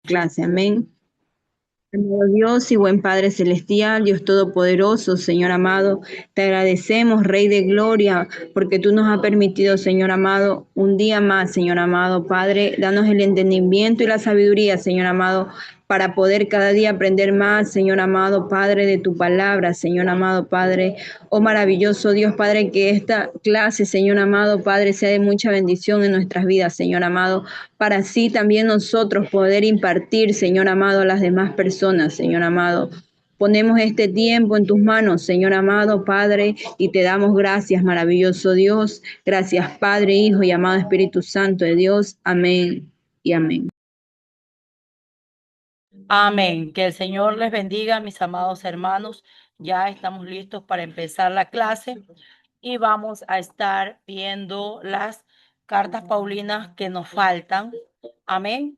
Clase, amén. Amado Dios y buen Padre Celestial, Dios Todopoderoso, Señor amado, te agradecemos, Rey de Gloria, porque tú nos has permitido, Señor amado, un día más, Señor amado, Padre, danos el entendimiento y la sabiduría, Señor amado, para poder cada día aprender más, Señor amado, Padre, de tu palabra, Señor amado, Padre. Oh maravilloso Dios, Padre, que esta clase, Señor amado, Padre, sea de mucha bendición en nuestras vidas, Señor amado, para así también nosotros poder impartir, Señor amado, a las demás personas, Señor amado. Ponemos este tiempo en tus manos, Señor amado Padre, y te damos gracias, maravilloso Dios. Gracias, Padre, Hijo y amado Espíritu Santo de Dios. Amén y amén. Amén. Que el Señor les bendiga, mis amados hermanos. Ya estamos listos para empezar la clase y vamos a estar viendo las cartas paulinas que nos faltan. Amén.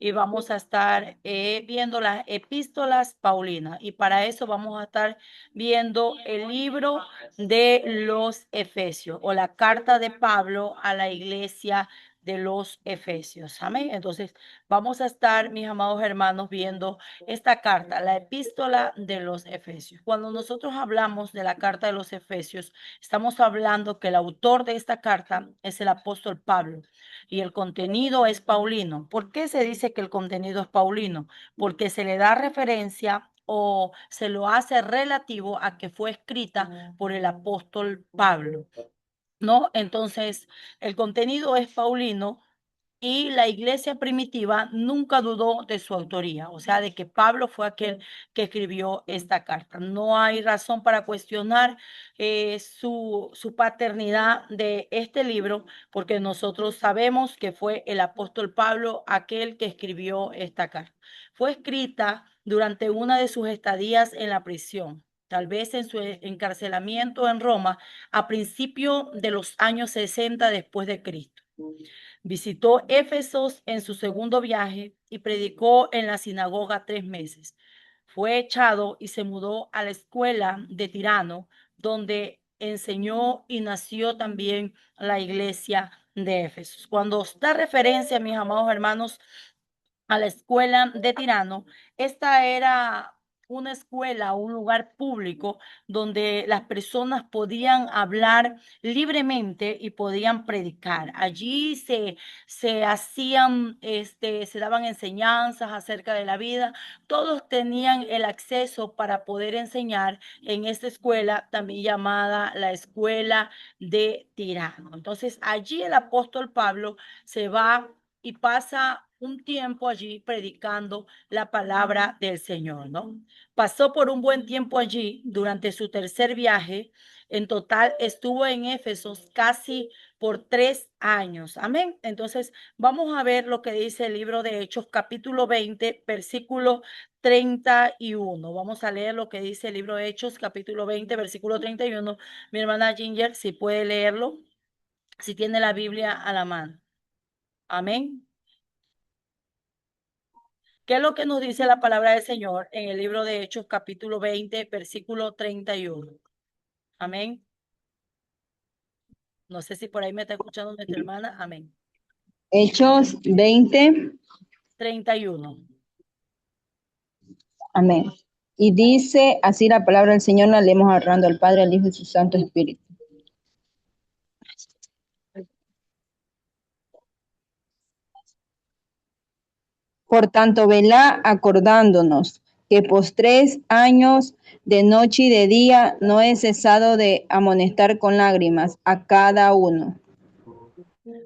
Y vamos a estar viendo las epístolas paulinas. Y para eso vamos a estar viendo el libro de los Efesios o la carta de Pablo a la iglesia de los Efesios. Amén. Entonces, vamos a estar, mis amados hermanos, viendo esta carta, la epístola de los Efesios. Cuando nosotros hablamos de la carta de los Efesios, estamos hablando que el autor de esta carta es el apóstol Pablo y el contenido es paulino. ¿Por qué se dice que el contenido es paulino? Porque se le da referencia o se lo hace relativo a que fue escrita por el apóstol Pablo, ¿no? Entonces, el contenido es paulino y la iglesia primitiva nunca dudó de su autoría, o sea, de que Pablo fue aquel que escribió esta carta. No hay razón para cuestionar su paternidad de este libro, porque nosotros sabemos que fue el apóstol Pablo aquel que escribió esta carta. Fue escrita durante una de sus estadías en la prisión. Tal vez en su encarcelamiento en Roma a principios de los años 60 después de Cristo. Visitó Éfesos en su segundo viaje y predicó en la sinagoga 3 meses. Fue echado y se mudó a la escuela de Tirano, donde enseñó y nació también la iglesia de Éfesos. Cuando da referencia, mis amados hermanos, a la escuela de Tirano, esta era una escuela, un lugar público donde las personas podían hablar libremente y podían predicar. Allí se hacían, se daban enseñanzas acerca de la vida. Todos tenían el acceso para poder enseñar en esta escuela, también llamada la escuela de Tirano. Entonces, allí el apóstol Pablo se va y pasa un tiempo allí predicando la palabra del Señor, ¿no? Pasó por un buen tiempo allí durante su tercer viaje. En total estuvo en Éfesos casi por 3 años. Amén. Entonces vamos a ver lo que dice el libro de Hechos, capítulo 20, versículo 31. Vamos a leer lo que dice el libro de Hechos, capítulo 20, versículo 31. Mi hermana Ginger, si puede leerlo, si tiene la Biblia a la mano. Amén. ¿Qué es lo que nos dice la palabra del Señor en el libro de Hechos, capítulo 20, versículo 31? Amén. No sé si por ahí me está escuchando nuestra hermana. Amén. Hechos 20, 31. amén. Y dice así la palabra del Señor, la leemos honrando al Padre, al Hijo y su Santo Espíritu. Por tanto, velá acordándonos que postres años de noche y de día no he cesado de amonestar con lágrimas a cada uno.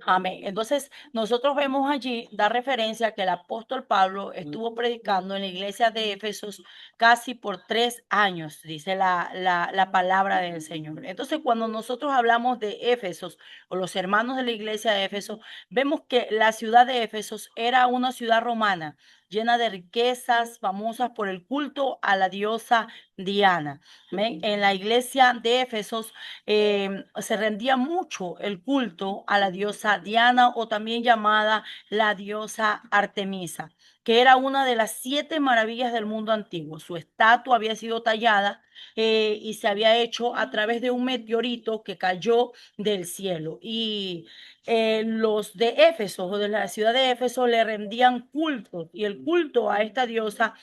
Amén. Entonces, nosotros vemos allí, da referencia a que el apóstol Pablo estuvo predicando en la iglesia de Éfesos casi por 3 años, dice la palabra del Señor. Entonces, cuando nosotros hablamos de Éfesos o los hermanos de la iglesia de Éfesos, vemos que la ciudad de Éfesos era una ciudad romana llena de riquezas, famosas por el culto a la diosa Diana. Amén. En la iglesia de Éfesos se rendía mucho el culto a la diosa Diana o también llamada la diosa Artemisa. que era una de las 7 maravillas del mundo antiguo. Su estatua había sido tallada y se había hecho a través de un meteorito que cayó del cielo. Y los de Éfeso, o de la ciudad de Éfeso, le rendían culto, y el culto a esta diosa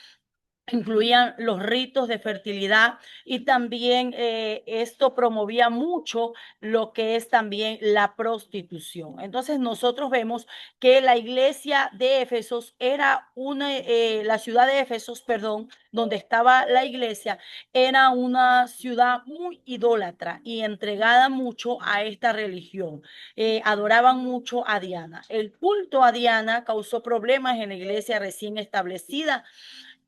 incluían los ritos de fertilidad, y también esto promovía mucho lo que es también la prostitución. Entonces nosotros vemos que la iglesia de Éfesos era la ciudad de Éfesos, perdón, donde estaba la iglesia, era una ciudad muy idólatra y entregada mucho a esta religión. Adoraban mucho a Diana. El culto a Diana causó problemas en la iglesia recién establecida.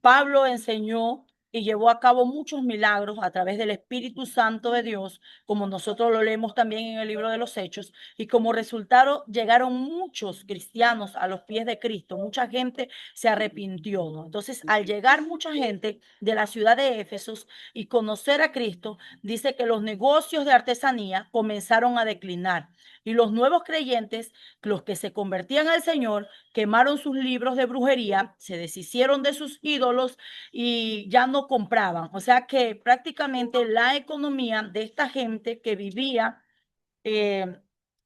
Pablo enseñó y llevó a cabo muchos milagros a través del Espíritu Santo de Dios, como nosotros lo leemos también en el libro de los Hechos, y como resultado llegaron muchos cristianos a los pies de Cristo, mucha gente se arrepintió, ¿no? Entonces, al llegar mucha gente de la ciudad de Éfesos y conocer a Cristo, dice que los negocios de artesanía comenzaron a declinar, y los nuevos creyentes, los que se convertían al Señor, quemaron sus libros de brujería, se deshicieron de sus ídolos y ya no compraban. O sea que prácticamente la economía de esta gente que vivía eh,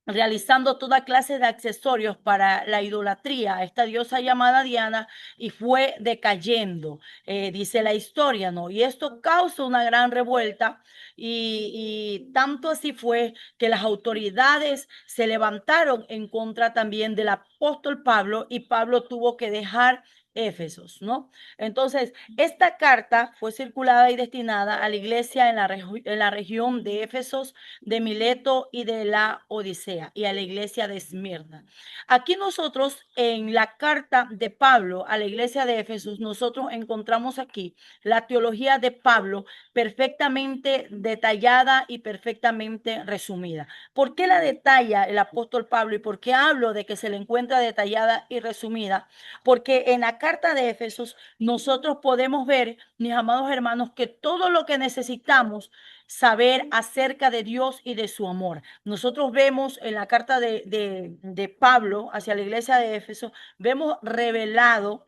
realizando toda clase de accesorios para la idolatría a esta diosa llamada Diana, y fue decayendo, dice la historia, ¿no? Y esto causa una gran revuelta, y tanto así fue que las autoridades se levantaron en contra también del apóstol Pablo, y Pablo tuvo que dejar Éfesos, ¿no? Entonces, esta carta fue circulada y destinada a la iglesia en la región de Éfesos, de Mileto y de la Odisea, y a la iglesia de Esmirna. Aquí nosotros en la carta de Pablo a la iglesia de Éfesos, nosotros encontramos aquí la teología de Pablo perfectamente detallada y perfectamente resumida. ¿Por qué la detalla el apóstol Pablo y por qué hablo de que se le encuentra detallada y resumida? Porque en la carta de Éfesos nosotros podemos ver, mis amados hermanos, que todo lo que necesitamos saber acerca de Dios y de su amor. Nosotros vemos en la carta de Pablo hacia la iglesia de Éfeso, vemos revelado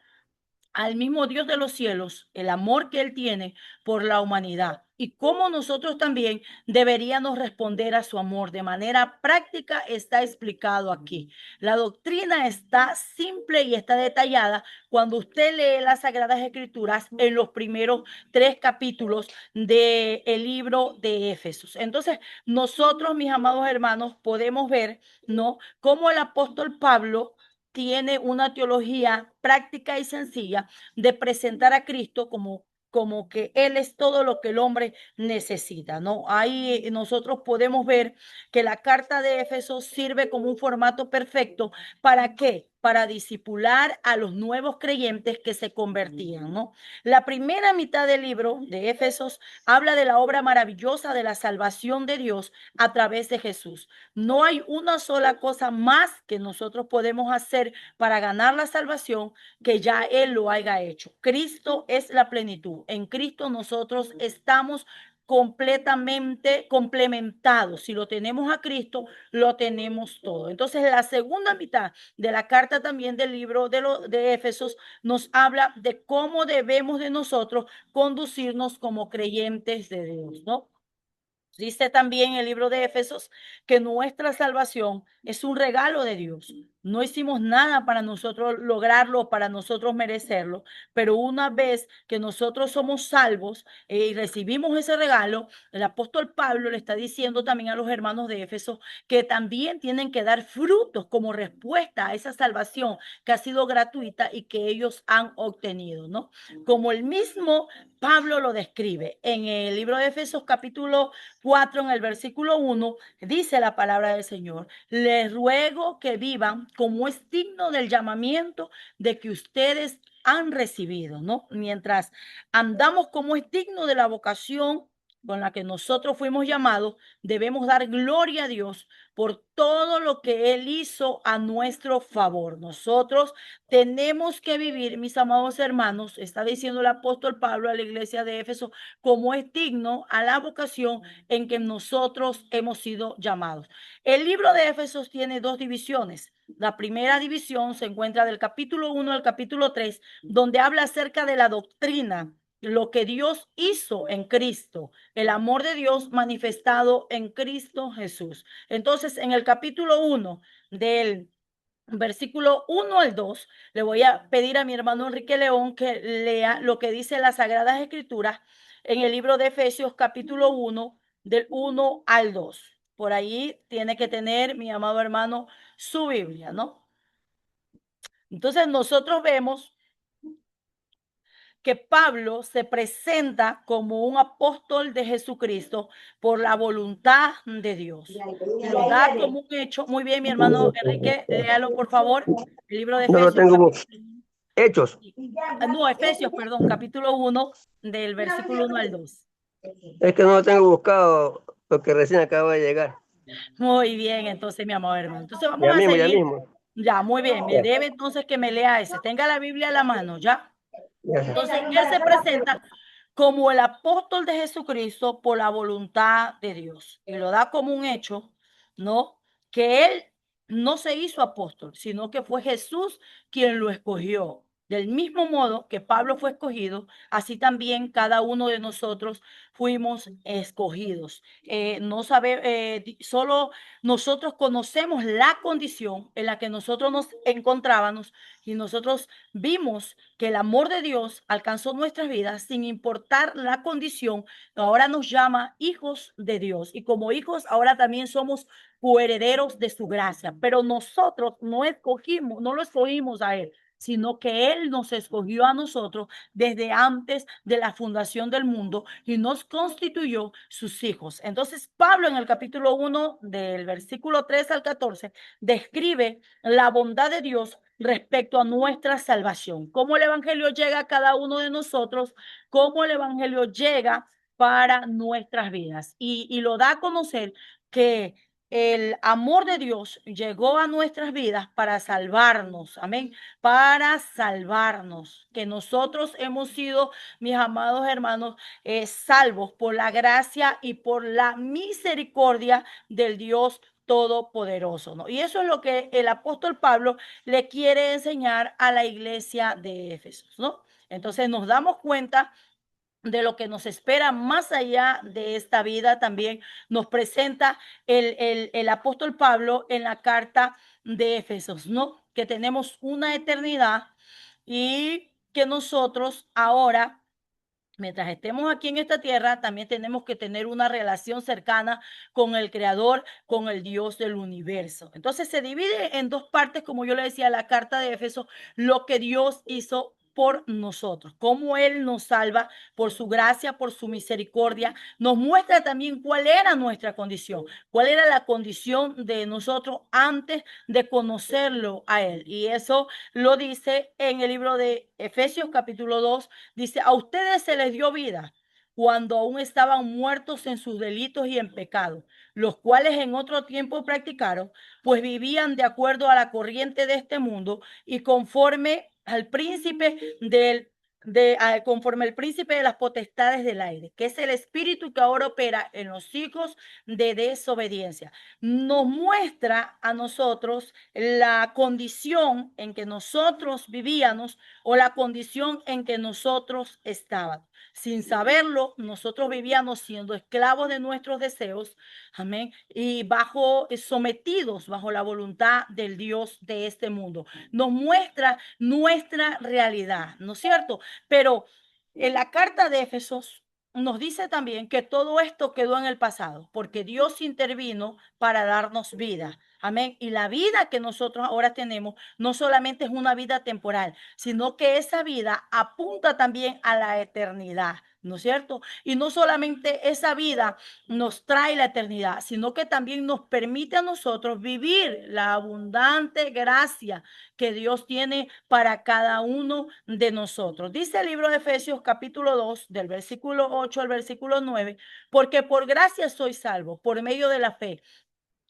al mismo Dios de los cielos, el amor que Él tiene por la humanidad, y cómo nosotros también deberíamos responder a su amor. De manera práctica está explicado aquí. La doctrina está simple y está detallada cuando usted lee las Sagradas Escrituras en los primeros 3 capítulos del libro de Éfesos. Entonces, nosotros, mis amados hermanos, podemos ver, ¿no?, cómo el apóstol Pablo tiene una teología práctica y sencilla de presentar a Cristo como que Él es todo lo que el hombre necesita, ¿no? Ahí nosotros podemos ver que la carta de Éfeso sirve como un formato perfecto. ¿Para qué? Para discipular a los nuevos creyentes que se convertían, ¿no? La primera mitad del libro de Éfesos habla de la obra maravillosa de la salvación de Dios a través de Jesús. No hay una sola cosa más que nosotros podemos hacer para ganar la salvación que ya Él lo haya hecho. Cristo es la plenitud. En Cristo nosotros estamos completamente complementados. Si lo tenemos a Cristo, lo tenemos todo. Entonces, la segunda mitad de la carta también del libro de Éfesos nos habla de cómo debemos de nosotros conducirnos como creyentes de Dios, ¿no? Dice también el libro de Éfesos que nuestra salvación es un regalo de Dios. No hicimos nada para nosotros lograrlo, para nosotros merecerlo, pero una vez que nosotros somos salvos y recibimos ese regalo, el apóstol Pablo le está diciendo también a los hermanos de Éfeso que también tienen que dar frutos como respuesta a esa salvación que ha sido gratuita y que ellos han obtenido, ¿no? Como el mismo Pablo lo describe en el libro de Éfesos capítulo 4, en el versículo 1, dice la palabra del Señor: les ruego que vivan como es digno del llamamiento de que ustedes han recibido, ¿no? Mientras andamos como es digno de la vocación con la que nosotros fuimos llamados, debemos dar gloria a Dios por todo lo que Él hizo a nuestro favor. Nosotros tenemos que vivir, mis amados hermanos, está diciendo el apóstol Pablo a la iglesia de Éfeso, como es digno a la vocación en que nosotros hemos sido llamados. El libro de Éfesos tiene dos divisiones. La primera división se encuentra del capítulo 1 al capítulo 3, donde habla acerca de la doctrina, lo que Dios hizo en Cristo, el amor de Dios manifestado en Cristo Jesús. Entonces, en el capítulo 1 del versículo 1 al 2, le voy a pedir a mi hermano Enrique León que lea lo que dice las Sagradas Escrituras en el libro de Efesios capítulo 1, del 1 al 2. Por ahí tiene que tener, mi amado hermano, su Biblia, ¿no? Entonces nosotros vemos que Pablo se presenta como un apóstol de Jesucristo por la voluntad de Dios y lo da como un hecho. Muy bien, mi hermano Enrique, léalo por favor, el libro de No lo Efesios, tengo hechos. no, Efesios, perdón, capítulo 1, del versículo 1 al 2. Es que no lo tengo buscado porque recién acaba de llegar. Muy bien, entonces, mi amado hermano. Entonces vamos Ya a mismo, ya seguir. mismo. Ya, muy bien, me Ya, debe entonces que me lea ese. Tenga la Biblia a la mano, ¿ya? ya. Entonces, él se presenta como el apóstol de Jesucristo por la voluntad de Dios y lo da como un hecho, ¿no? Que él no se hizo apóstol, sino que fue Jesús quien lo escogió. Del mismo modo que Pablo fue escogido, así también cada uno de nosotros fuimos escogidos. No sabe, solo nosotros conocemos la condición en la que nosotros nos encontrábamos y nosotros vimos que el amor de Dios alcanzó nuestras vidas sin importar la condición. Ahora nos llama hijos de Dios y como hijos ahora también somos coherederos de su gracia, pero nosotros no escogimos, no lo escogimos a él, sino que Él nos escogió a nosotros desde antes de la fundación del mundo y nos constituyó sus hijos. Entonces, Pablo en el capítulo 1 del versículo 3 al 14 describe la bondad de Dios respecto a nuestra salvación, cómo el Evangelio llega a cada uno de nosotros, cómo el Evangelio llega para nuestras vidas y lo da a conocer que el amor de Dios llegó a nuestras vidas para salvarnos, amén, para salvarnos, que nosotros hemos sido, mis amados hermanos, salvos por la gracia y por la misericordia del Dios todopoderoso, ¿no? Y eso es lo que el apóstol Pablo le quiere enseñar a la iglesia de Éfeso, ¿no? Entonces nos damos cuenta de lo que nos espera más allá de esta vida. También nos presenta el apóstol Pablo en la carta de Éfesos, ¿no? Que tenemos una eternidad y que nosotros ahora, mientras estemos aquí en esta tierra, también tenemos que tener una relación cercana con el Creador, con el Dios del universo. Entonces se divide en dos partes, como yo le decía, la carta de Éfeso, lo que Dios hizo por nosotros, cómo Él nos salva por su gracia, por su misericordia, nos muestra también cuál era nuestra condición, cuál era la condición de nosotros antes de conocerlo a Él. Y eso lo dice en el libro de Efesios capítulo 2. Dice, a ustedes se les dio vida cuando aún estaban muertos en sus delitos y en pecados, los cuales en otro tiempo practicaron, pues vivían de acuerdo a la corriente de este mundo y conforme al príncipe conforme el príncipe de las potestades del aire, que es el espíritu que ahora opera en los hijos de desobediencia. Nos muestra a nosotros la condición en que nosotros vivíamos o la condición en que nosotros estábamos. Sin saberlo, nosotros vivíamos siendo esclavos de nuestros deseos, amén, y sometidos bajo la voluntad del Dios de este mundo. Nos muestra nuestra realidad, ¿no es cierto? Pero en la carta de Éfesos nos dice también que todo esto quedó en el pasado, porque Dios intervino para darnos vida. Amén. Y la vida que nosotros ahora tenemos no solamente es una vida temporal, sino que esa vida apunta también a la eternidad. ¿no es cierto? Y no solamente esa vida nos trae la eternidad, sino que también nos permite a nosotros vivir la abundante gracia que Dios tiene para cada uno de nosotros. Dice el libro de Efesios capítulo 2, del versículo 8 al versículo 9, porque por gracia soy salvo, por medio de la fe.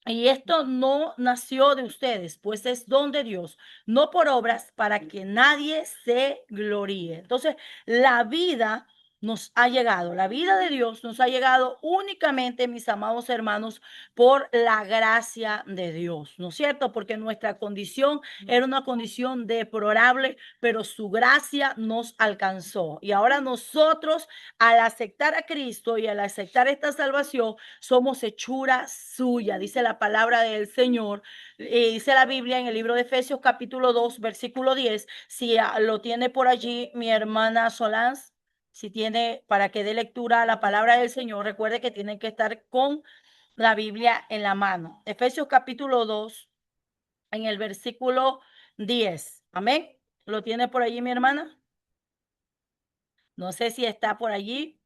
Y esto no nació de ustedes, pues es don de Dios, no por obras, para que nadie se gloríe. Entonces, la vida nos ha llegado, la vida de Dios nos ha llegado únicamente, mis amados hermanos, por la gracia de Dios, ¿no es cierto? Porque nuestra condición era una condición deplorable, pero su gracia nos alcanzó. Y ahora nosotros, al aceptar a Cristo y al aceptar esta salvación, somos hechura suya, dice la palabra del Señor. Dice la Biblia en el libro de Efesios capítulo 2, versículo 10. Si lo tiene por allí mi hermana Solans, si tiene, para que dé lectura a la palabra del Señor, recuerde que tienen que estar con la Biblia en la mano. Efesios capítulo 2, en el versículo 10. Amén. ¿Lo tiene por allí mi hermana? No sé si está por allí.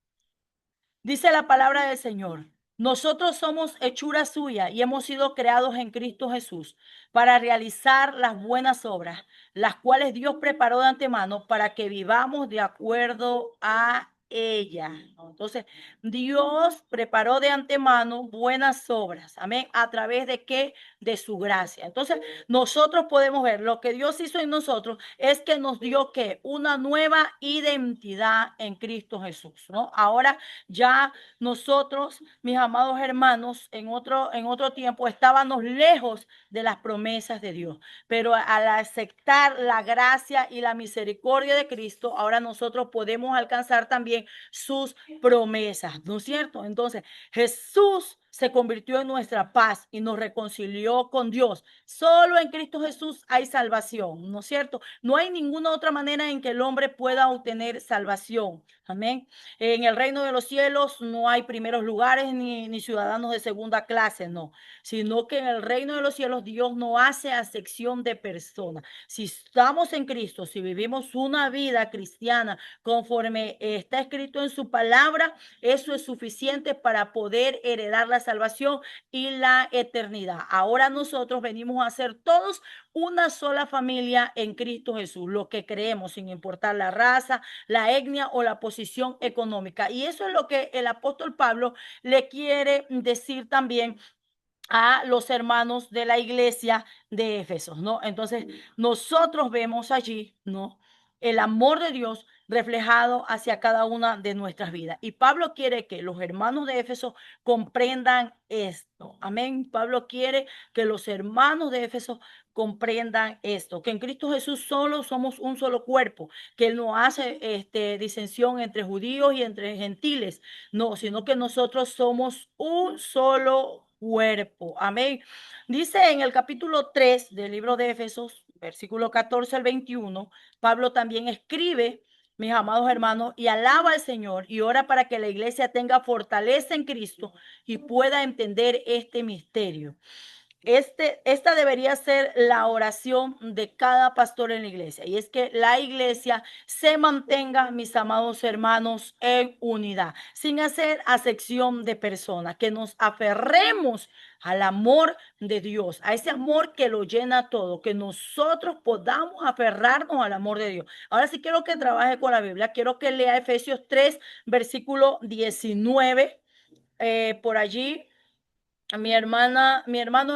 Dice la palabra del Señor: nosotros somos hechura suya y hemos sido creados en Cristo Jesús para realizar las buenas obras, las cuales Dios preparó de antemano para que vivamos de acuerdo a ella. Entonces, Dios preparó de antemano buenas obras. Amén. ¿A través de qué? De su gracia. Entonces, nosotros podemos ver lo que Dios hizo en nosotros es que nos dio que una nueva identidad en Cristo Jesús, ¿no? Ahora ya nosotros, mis amados hermanos, en otro tiempo estábamos lejos de las promesas de Dios, pero al aceptar la gracia y la misericordia de Cristo, ahora nosotros podemos alcanzar también sus promesas, ¿no es cierto? Entonces, Jesús se convirtió en nuestra paz y nos reconcilió con Dios. Solo en Cristo Jesús hay salvación, ¿no es cierto? No hay ninguna otra manera en que el hombre pueda obtener salvación. Amén. En el reino de los cielos no hay primeros lugares ni ciudadanos de segunda clase, no, sino que en el reino de los cielos Dios no hace acepción de personas. Si estamos en Cristo, si vivimos una vida cristiana conforme está escrito en su palabra, eso es suficiente para poder heredar la salvación y la eternidad. Ahora nosotros venimos a ser todos una sola familia en Cristo Jesús, lo que creemos, sin importar la raza, la etnia o la posición económica. Y eso es lo que el apóstol Pablo le quiere decir también a los hermanos de la iglesia de Éfeso, ¿no? Entonces, nosotros vemos allí, ¿no? El amor de Dios reflejado hacia cada una de nuestras vidas. Y Pablo quiere que los hermanos de Éfeso comprendan esto. Amén. Pablo quiere que los hermanos de Éfeso comprendan esto, que en Cristo Jesús solo somos un solo cuerpo, que Él no hace disensión entre judíos y entre gentiles, no, sino que nosotros somos un solo cuerpo. Amén. Dice en el capítulo 3 del libro de Éfesos, versículo 14 al 21, Pablo también escribe, mis amados hermanos, y alaba al Señor y ora para que la iglesia tenga fortaleza en Cristo y pueda entender este misterio. Esta debería ser la oración de cada pastor en la iglesia, y es que la iglesia se mantenga, mis amados hermanos, en unidad, sin hacer acepción de personas, que nos aferremos al amor de Dios, a ese amor que lo llena todo, que nosotros podamos aferrarnos al amor de Dios. Ahora sí quiero que trabaje con la Biblia, quiero que lea Efesios 3, versículo 19, por allí. Mi hermano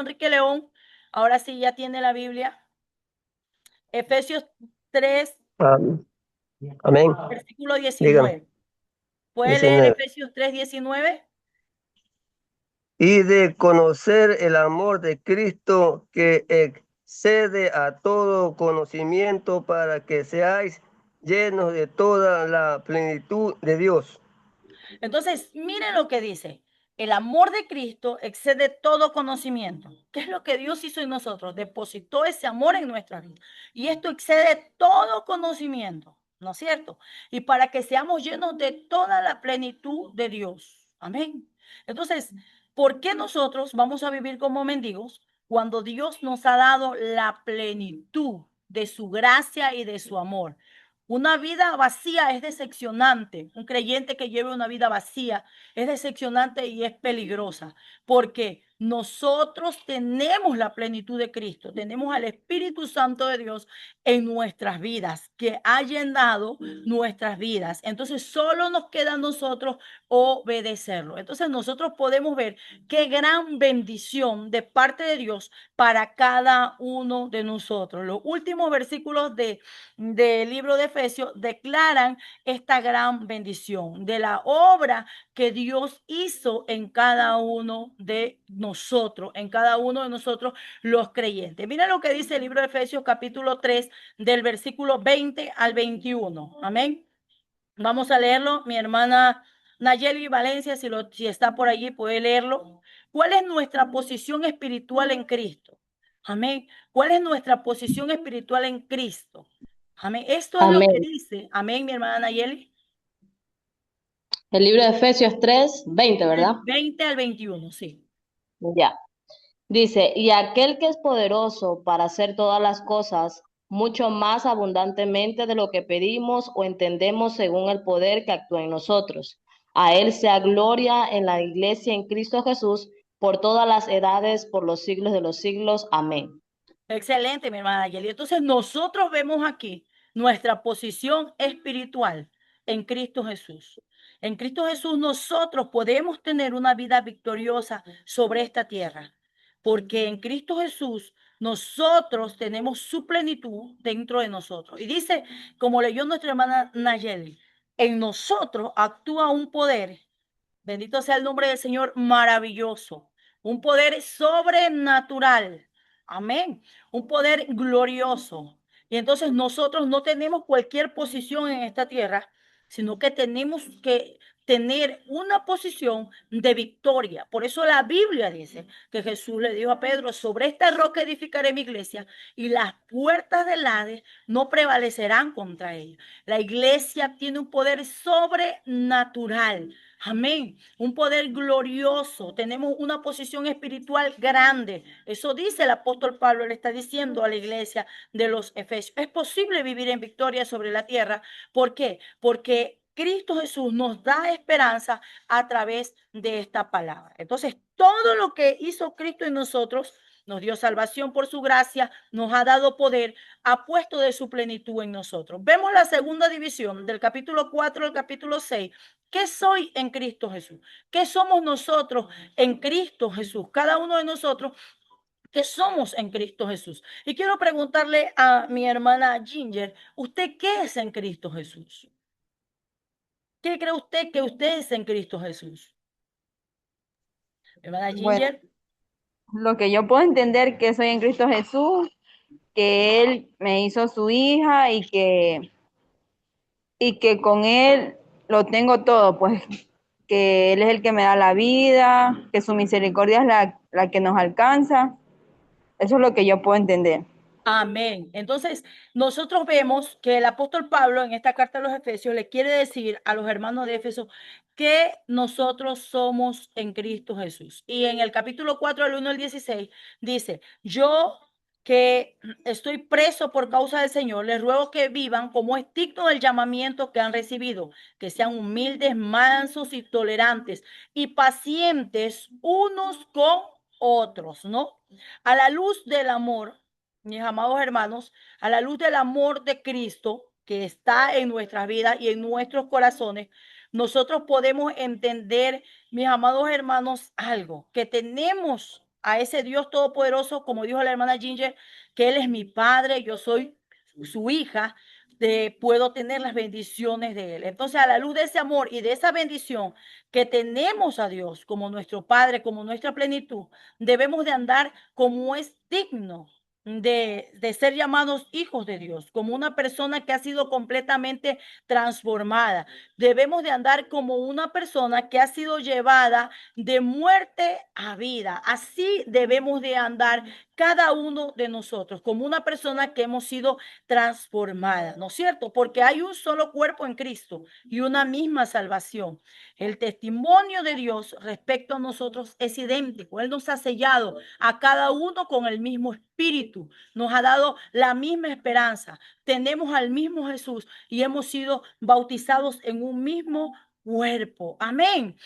Enrique León, ahora sí ya tiene la Biblia. Efesios 3, Amén. versículo Dígame. 19. ¿Puede leer 19. Efesios 3, 19? Y de conocer el amor de Cristo que excede a todo conocimiento para que seáis llenos de toda la plenitud de Dios. Entonces, miren lo que dice. El amor de Cristo excede todo conocimiento. ¿Qué es lo que Dios hizo en nosotros? Depositó ese amor en nuestra vida. Y esto excede todo conocimiento, ¿no es cierto? Y para que seamos llenos de toda la plenitud de Dios. Amén. Entonces, ¿por qué nosotros vamos a vivir como mendigos cuando Dios nos ha dado la plenitud de su gracia y de su amor? Una vida vacía es decepcionante. Un creyente que lleve una vida vacía es decepcionante y es peligrosa, porque nosotros tenemos la plenitud de Cristo, tenemos al Espíritu Santo de Dios en nuestras vidas, que ha llenado nuestras vidas. Entonces solo nos queda a nosotros obedecerlo. Entonces nosotros podemos ver qué gran bendición de parte de Dios para cada uno de nosotros. Los últimos versículos del libro de Efesios declaran esta gran bendición de la obra que Dios hizo en cada uno de nosotros, los creyentes. Mira lo que dice el libro de Efesios capítulo 3 del versículo 20 al 21. Amén. Vamos a leerlo. Mi hermana Nayeli Valencia, si está por allí, puede leerlo. ¿Cuál es nuestra posición espiritual en Cristo? Amén. ¿Cuál es nuestra posición espiritual en Cristo? Amén. Esto es lo que Amén. dice. Amén, mi hermana Nayeli. El libro de Efesios 3, 20, ¿verdad? Del 20 al 21, sí. Ya. Dice, y aquel que es poderoso para hacer todas las cosas mucho más abundantemente de lo que pedimos o entendemos según el poder que actúa en nosotros. A él sea gloria en la iglesia en Cristo Jesús por todas las edades, por los siglos de los siglos. Amén. Excelente, mi hermana Nayeli. Entonces, nosotros vemos aquí nuestra posición espiritual en Cristo Jesús. En Cristo Jesús nosotros podemos tener una vida victoriosa sobre esta tierra, porque en Cristo Jesús nosotros tenemos su plenitud dentro de nosotros. Y dice, como leyó nuestra hermana Nayeli, en nosotros actúa un poder. Bendito sea el nombre del Señor, maravilloso. Un poder sobrenatural. Amén. Un poder glorioso. Y entonces nosotros no tenemos cualquier posición en esta tierra, sino que tenemos que tener una posición de victoria. Por eso la Biblia dice que Jesús le dijo a Pedro, sobre esta roca edificaré mi iglesia y las puertas del Hades no prevalecerán contra ella. La iglesia tiene un poder sobrenatural. Amén. Un poder glorioso. Tenemos una posición espiritual grande. Eso dice el apóstol Pablo. Le está diciendo a la iglesia de los Efesios. Es posible vivir en victoria sobre la tierra. ¿Por qué? Porque Cristo Jesús nos da esperanza a través de esta palabra. Entonces, todo lo que hizo Cristo en nosotros, nos dio salvación por su gracia, nos ha dado poder, ha puesto de su plenitud en nosotros. Vemos la segunda división del capítulo 4 al capítulo 6. ¿Qué soy en Cristo Jesús? ¿Qué somos nosotros en Cristo Jesús? Cada uno de nosotros, ¿qué somos en Cristo Jesús? Y quiero preguntarle a mi hermana Ginger, ¿usted qué es en Cristo Jesús? ¿Qué cree usted que usted es en Cristo Jesús? Hermana Bueno, Ginger. lo que yo puedo entender que soy en Cristo Jesús, que Él me hizo su hija y que con Él lo tengo todo, pues que Él es el que me da la vida, que su misericordia es la que nos alcanza. Eso es lo que yo puedo entender. Amén. Entonces, nosotros vemos que el apóstol Pablo en esta carta a los Efesios le quiere decir a los hermanos de Éfeso que nosotros somos en Cristo Jesús. Y en el capítulo 4, del 1 al 16, dice, yo que estoy preso por causa del Señor, les ruego que vivan como es digno del llamamiento que han recibido, que sean humildes, mansos y tolerantes y pacientes unos con otros, ¿no? A la luz del amor, mis amados hermanos, a la luz del amor de Cristo que está en nuestras vidas y en nuestros corazones, nosotros podemos entender, mis amados hermanos, algo, que tenemos a ese Dios todopoderoso, como dijo la hermana Ginger, que Él es mi Padre, yo soy su hija, puedo tener las bendiciones de Él. Entonces, a la luz de ese amor y de esa bendición que tenemos a Dios como nuestro Padre, como nuestra plenitud, debemos de andar como es digno de ser llamados hijos de Dios, como una persona que ha sido completamente transformada. Debemos de andar como una persona que ha sido llevada de muerte a vida. Así debemos de andar cada uno de nosotros como una persona que hemos sido transformada, ¿no es cierto? Porque hay un solo cuerpo en Cristo y una misma salvación. El testimonio de Dios respecto a nosotros es idéntico. Él nos ha sellado a cada uno con el mismo espíritu, nos ha dado la misma esperanza. Tenemos al mismo Jesús y hemos sido bautizados en un mismo cuerpo. Amén.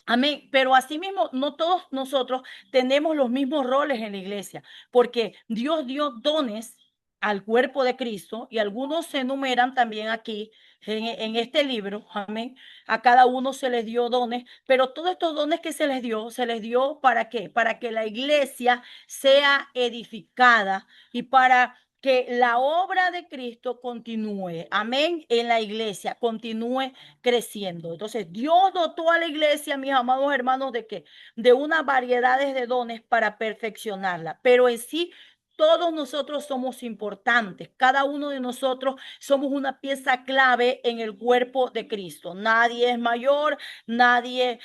Amén. Pero asimismo, no todos nosotros tenemos los mismos roles en la iglesia, porque Dios dio dones al cuerpo de Cristo y algunos se enumeran también aquí en este libro. Amén. A cada uno se les dio dones, pero todos estos dones que se les dio ¿para qué? Para que la iglesia sea edificada y para que la obra de Cristo continúe. Amén. En la iglesia continúe creciendo. Entonces, Dios dotó a la iglesia, mis amados hermanos, ¿de qué? De unas variedades de dones para perfeccionarla, pero en sí todos nosotros somos importantes. Cada uno de nosotros somos una pieza clave en el cuerpo de Cristo. Nadie es mayor, nadie,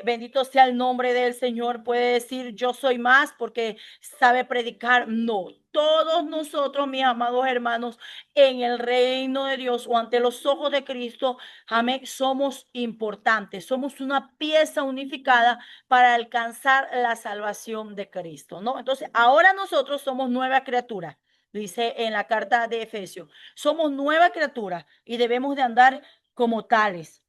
bendito sea el nombre del Señor, puede decir yo soy más porque sabe predicar. No, todos nosotros, mis amados hermanos, en el reino de Dios o ante los ojos de Cristo, amén, somos importantes, somos una pieza unificada para alcanzar la salvación de Cristo, ¿no? Entonces, ahora nosotros somos nueva criatura, dice en la carta de Efesios, somos nueva criatura y debemos de andar como tales.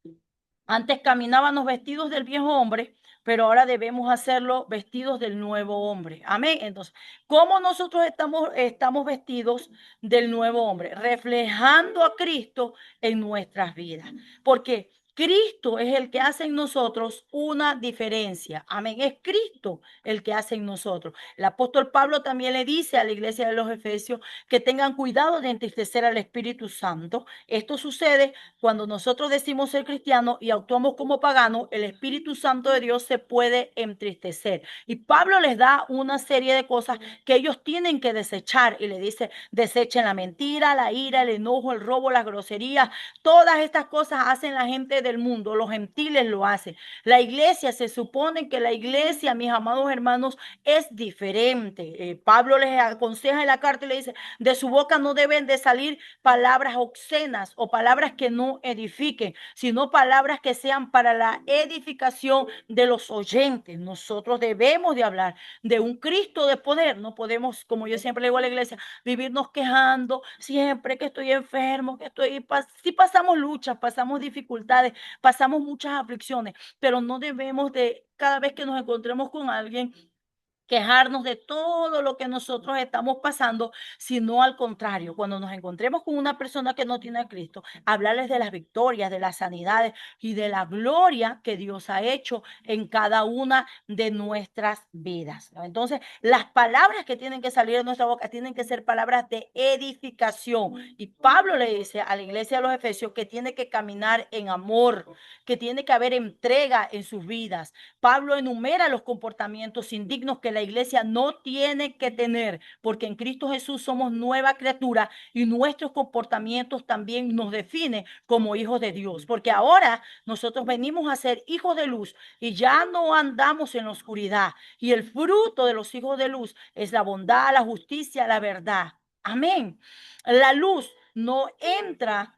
Antes caminábamos vestidos del viejo hombre, pero ahora debemos hacerlo vestidos del nuevo hombre. Amén. Entonces, ¿cómo nosotros estamos vestidos del nuevo hombre? Reflejando a Cristo en nuestras vidas. Porque Cristo es el que hace en nosotros una diferencia. Amén. Es Cristo el que hace en nosotros. El apóstol Pablo también le dice a la iglesia de los Efesios que tengan cuidado de entristecer al Espíritu Santo. Esto sucede cuando nosotros decimos ser cristianos y actuamos como paganos, el Espíritu Santo de Dios se puede entristecer. Y Pablo les da una serie de cosas que ellos tienen que desechar y le dice, desechen la mentira, la ira, el enojo, el robo, las groserías. Todas estas cosas hacen la gente del mundo, los gentiles lo hacen. La iglesia, se supone que la iglesia, mis amados hermanos, es diferente. Pablo les aconseja en la carta y le dice, de su boca no deben de salir palabras obscenas o palabras que no edifiquen, sino palabras que sean para la edificación de los oyentes. Nosotros debemos de hablar de un Cristo de poder. No podemos, como yo siempre le digo a la iglesia, vivirnos quejando siempre que estoy enfermo, que estoy, sí pasamos luchas, pasamos dificultades, pasamos muchas aflicciones, pero no debemos de, cada vez que nos encontremos con alguien, quejarnos de todo lo que nosotros estamos pasando, sino al contrario, cuando nos encontremos con una persona que no tiene a Cristo, hablarles de las victorias, de las sanidades y de la gloria que Dios ha hecho en cada una de nuestras vidas. Entonces, las palabras que tienen que salir de nuestra boca tienen que ser palabras de edificación. Y Pablo le dice a la iglesia de los Efesios que tiene que caminar en amor, que tiene que haber entrega en sus vidas. Pablo enumera los comportamientos indignos que la iglesia no tiene que tener, porque en Cristo Jesús somos nueva criatura y nuestros comportamientos también nos definen como hijos de Dios, porque ahora nosotros venimos a ser hijos de luz y ya no andamos en la oscuridad. Y el fruto de los hijos de luz es la bondad, la justicia, la verdad. Amén. La luz no entra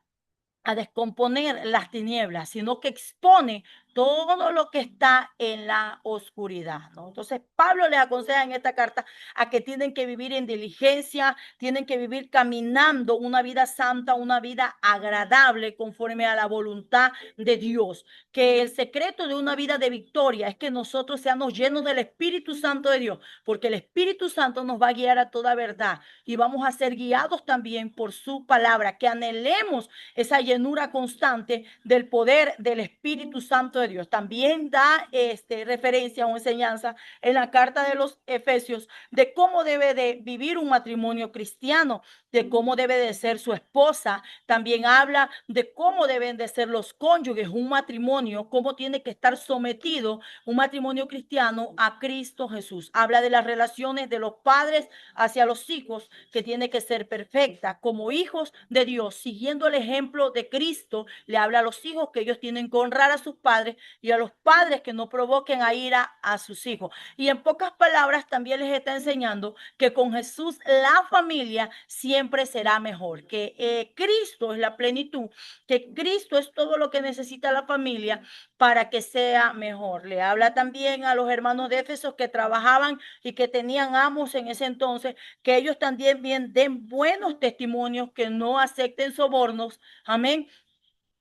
a descomponer las tinieblas, sino que expone todo lo que está en la oscuridad, ¿no? Entonces, Pablo les aconseja en esta carta a que tienen que vivir en diligencia, tienen que vivir caminando una vida santa, una vida agradable conforme a la voluntad de Dios. Que el secreto de una vida de victoria es que nosotros seamos llenos del Espíritu Santo de Dios, porque el Espíritu Santo nos va a guiar a toda verdad y vamos a ser guiados también por su palabra, que anhelemos esa llenura constante del poder del Espíritu Santo de Dios. También da referencia o enseñanza en la carta de los Efesios de cómo debe de vivir un matrimonio cristiano, de cómo debe de ser su esposa. También habla de cómo deben de ser los cónyuges, un matrimonio, cómo tiene que estar sometido un matrimonio cristiano a Cristo Jesús. Habla de las relaciones de los padres hacia los hijos, que tiene que ser perfecta como hijos de Dios, siguiendo el ejemplo de Cristo. Le habla a los hijos que ellos tienen que honrar a sus padres padres y a los padres que no provoquen a ira a sus hijos. Y en pocas palabras también les está enseñando que con Jesús la familia siempre será mejor, que Cristo es la plenitud, que Cristo es todo lo que necesita la familia para que sea mejor. Le habla también a los hermanos de Éfeso que trabajaban y que tenían amos en ese entonces, que ellos también bien den buenos testimonios, que no acepten sobornos. Amén.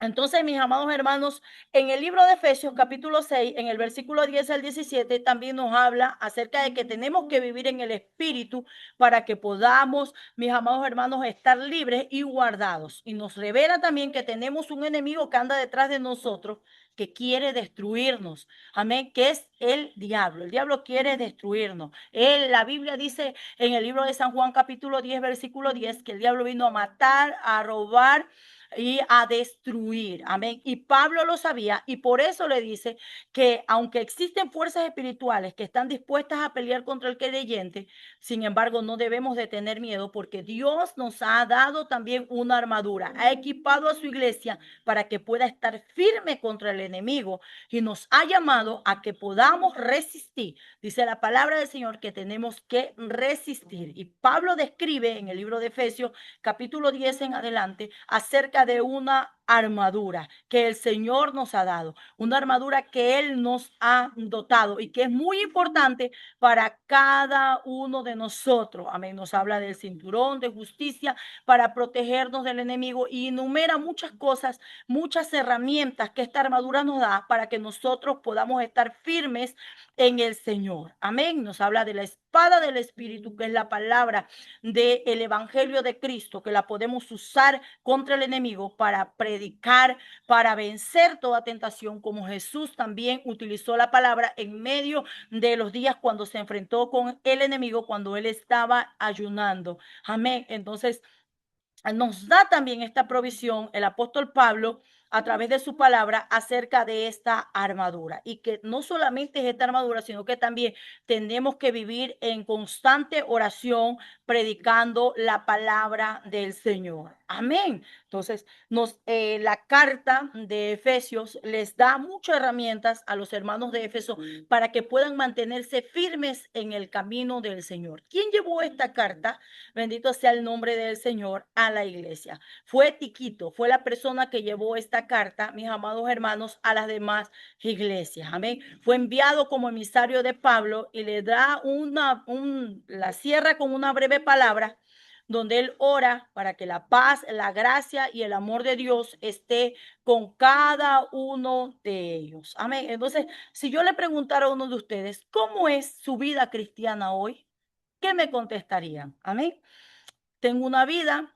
Entonces, mis amados hermanos, en el libro de Efesios capítulo 6, en el versículo 10 al 17, también nos habla acerca de que tenemos que vivir en el Espíritu para que podamos, mis amados hermanos, estar libres y guardados. Y nos revela también que tenemos un enemigo que anda detrás de nosotros, que quiere destruirnos. Amén, que es el diablo. El diablo quiere destruirnos. La Biblia dice en el libro de San Juan capítulo 10, versículo 10, que el diablo vino a matar, a robar y a destruir. Amén. Y Pablo lo sabía y por eso le dice que aunque existen fuerzas espirituales que están dispuestas a pelear contra el creyente, sin embargo no debemos de tener miedo porque Dios nos ha dado también una armadura, ha equipado a su iglesia para que pueda estar firme contra el enemigo y nos ha llamado a que podamos resistir. Dice la palabra del Señor que tenemos que resistir. Y Pablo describe en el libro de Efesios capítulo 10 en adelante acerca de una armadura que el Señor nos ha dado, una armadura que Él nos ha dotado y que es muy importante para cada uno de nosotros. Amén. Nos habla del cinturón de justicia para protegernos del enemigo y enumera muchas cosas, muchas herramientas que esta armadura nos da para que nosotros podamos estar firmes en el Señor. Amén. Nos habla de la espada del Espíritu, que es la palabra del Evangelio de Cristo, que la podemos usar contra el enemigo para predicar, para vencer toda tentación, como Jesús también utilizó la palabra en medio de los días cuando se enfrentó con el enemigo, cuando él estaba ayunando. Amén. Entonces, nos da también esta provisión el apóstol Pablo a través de su palabra acerca de esta armadura y que no solamente es esta armadura, sino que también tenemos que vivir en constante oración predicando la palabra del Señor. Amén. Entonces, la carta de Efesios les da muchas herramientas a los hermanos de Éfeso para que puedan mantenerse firmes en el camino del Señor. ¿Quién llevó esta carta? Bendito sea el nombre del Señor a la iglesia. Fue Tiquito, fue la persona que llevó esta carta, mis amados hermanos, a las demás iglesias. Amén. Fue enviado como emisario de Pablo y le da la cierra con una breve palabra donde él ora para que la paz, la gracia y el amor de Dios esté con cada uno de ellos. Amén. Entonces, si yo le preguntara a uno de ustedes, ¿cómo es su vida cristiana hoy? ¿Qué me contestarían? Amén. Tengo una vida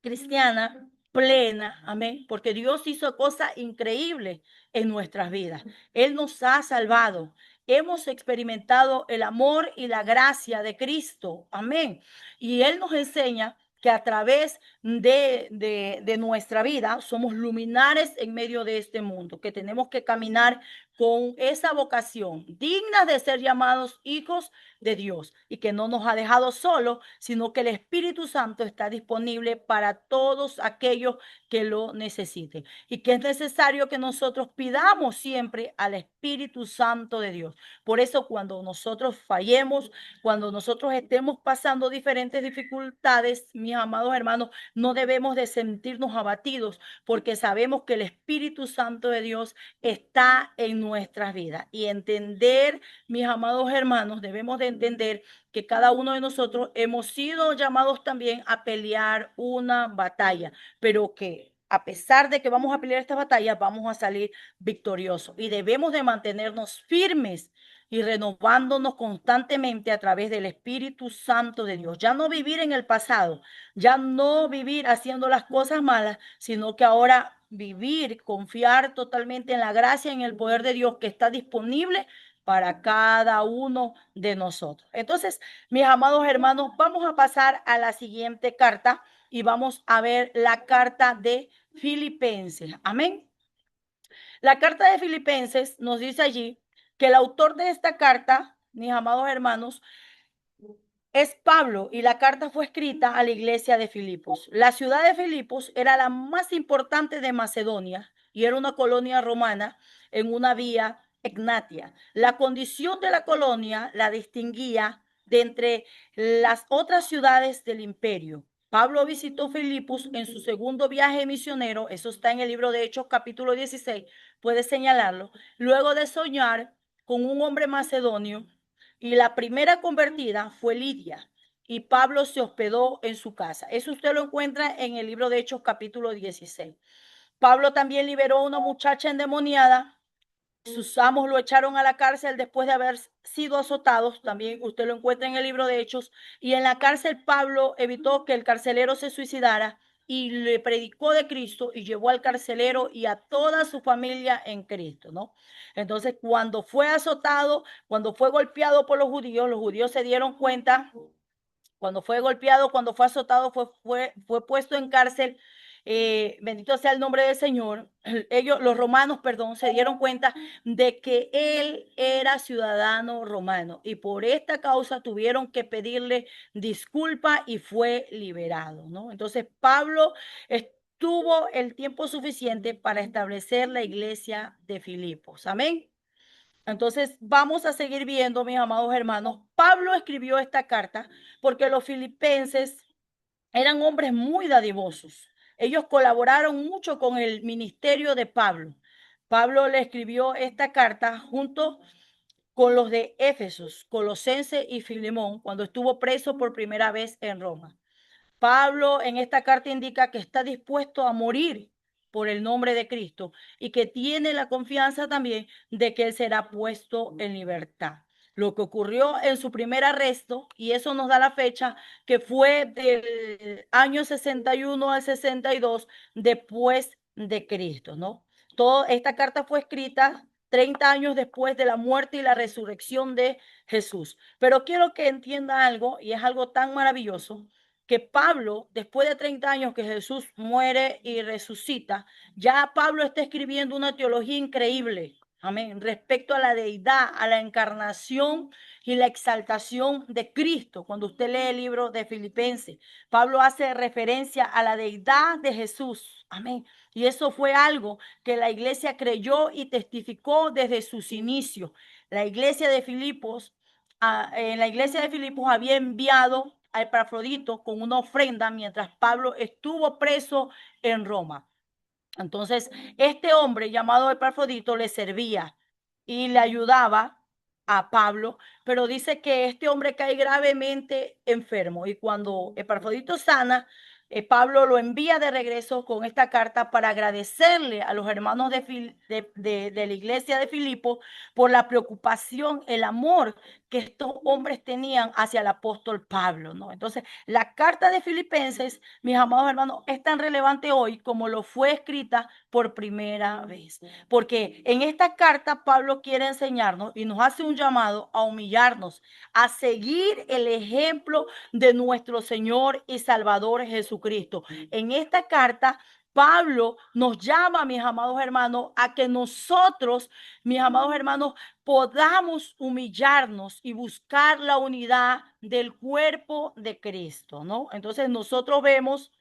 cristiana plena, amén, porque Dios hizo cosas increíbles en nuestras vidas. Él nos ha salvado. Hemos experimentado el amor y la gracia de Cristo, amén. Y Él nos enseña que a través de nuestra vida somos luminares en medio de este mundo, que tenemos que caminar con esa vocación, digna de ser llamados hijos de Dios y que no nos ha dejado solos, sino que el Espíritu Santo está disponible para todos aquellos que lo necesiten y que es necesario que nosotros pidamos siempre al Espíritu Santo de Dios. Por eso cuando nosotros fallemos, cuando nosotros estemos pasando diferentes dificultades, mis amados hermanos, no debemos de sentirnos abatidos porque sabemos que el Espíritu Santo de Dios está en nuestras vidas y entender, mis amados hermanos, debemos de entender que cada uno de nosotros hemos sido llamados también a pelear una batalla, pero que a pesar de que vamos a pelear esta batalla, vamos a salir victoriosos y debemos de mantenernos firmes y renovándonos constantemente a través del Espíritu Santo de Dios. Ya no vivir en el pasado, ya no vivir haciendo las cosas malas, sino que ahora vivir, confiar totalmente en la gracia y en el poder de Dios que está disponible para cada uno de nosotros. Entonces, mis amados hermanos, vamos a pasar a la siguiente carta y vamos a ver la carta de Filipenses. Amén. La carta de Filipenses nos dice allí que el autor de esta carta, mis amados hermanos, es Pablo y la carta fue escrita a la iglesia de Filipos. La ciudad de Filipos era la más importante de Macedonia y era una colonia romana en una vía Egnatia. La condición de la colonia la distinguía de entre las otras ciudades del imperio. Pablo visitó Filipos en su segundo viaje misionero, eso está en el libro de Hechos capítulo 16, puede señalarlo, luego de soñar con un hombre macedonio, y la primera convertida fue Lidia, y Pablo se hospedó en su casa. Eso usted lo encuentra en el libro de Hechos capítulo 16. Pablo también liberó a una muchacha endemoniada. Sus amos lo echaron a la cárcel después de haber sido azotados. También usted lo encuentra en el libro de Hechos. Y en la cárcel Pablo evitó que el carcelero se suicidara y le predicó de Cristo y llevó al carcelero y a toda su familia en Cristo, ¿no? Entonces, cuando fue azotado, cuando fue golpeado por los judíos se dieron cuenta. Cuando fue golpeado, cuando fue azotado, fue puesto en cárcel. Bendito sea el nombre del Señor. Los romanos, perdón, se dieron cuenta de que él era ciudadano romano y por esta causa tuvieron que pedirle disculpa y fue liberado, ¿no? Entonces Pablo tuvo el tiempo suficiente para establecer la iglesia de Filipos. Amén. Entonces, vamos a seguir viendo, mis amados hermanos. Pablo escribió esta carta porque los filipenses eran hombres muy dadivosos. Ellos colaboraron mucho con el ministerio de Pablo. Pablo le escribió esta carta junto con los de Éfesos, Colosense y Filemón, cuando estuvo preso por primera vez en Roma. Pablo en esta carta indica que está dispuesto a morir por el nombre de Cristo y que tiene la confianza también de que él será puesto en libertad. Lo que ocurrió en su primer arresto, y eso nos da la fecha, que fue del año 61 al 62 después de Cristo, ¿no? Esta carta fue escrita 30 años después de la muerte y la resurrección de Jesús. Pero quiero que entienda algo, y es algo tan maravilloso, que Pablo, después de 30 años que Jesús muere y resucita, ya Pablo está escribiendo una teología increíble, amén, respecto a la deidad, a la encarnación y la exaltación de Cristo. Cuando usted lee el libro de Filipenses, Pablo hace referencia a la deidad de Jesús, amén. Y eso fue algo que la iglesia creyó y testificó desde sus inicios. La iglesia de Filipos, en la iglesia de Filipos había enviado a Epafrodito con una ofrenda mientras Pablo estuvo preso en Roma. Entonces, este hombre llamado Epafrodito le servía y le ayudaba a Pablo, pero dice que este hombre cae gravemente enfermo y cuando Epafrodito sana, Pablo lo envía de regreso con esta carta para agradecerle a los hermanos de la iglesia de Filipo por la preocupación, el amor que estos hombres tenían hacia el apóstol Pablo, ¿no? Entonces, la carta de Filipenses, mis amados hermanos, es tan relevante hoy como lo fue escrita por primera vez. Porque en esta carta Pablo quiere enseñarnos y nos hace un llamado a humillarnos, a seguir el ejemplo de nuestro Señor y Salvador Jesucristo. En esta carta Pablo nos llama, mis amados hermanos, a que nosotros, mis amados hermanos, podamos humillarnos y buscar la unidad del cuerpo de Cristo, ¿no? Entonces nosotros vemos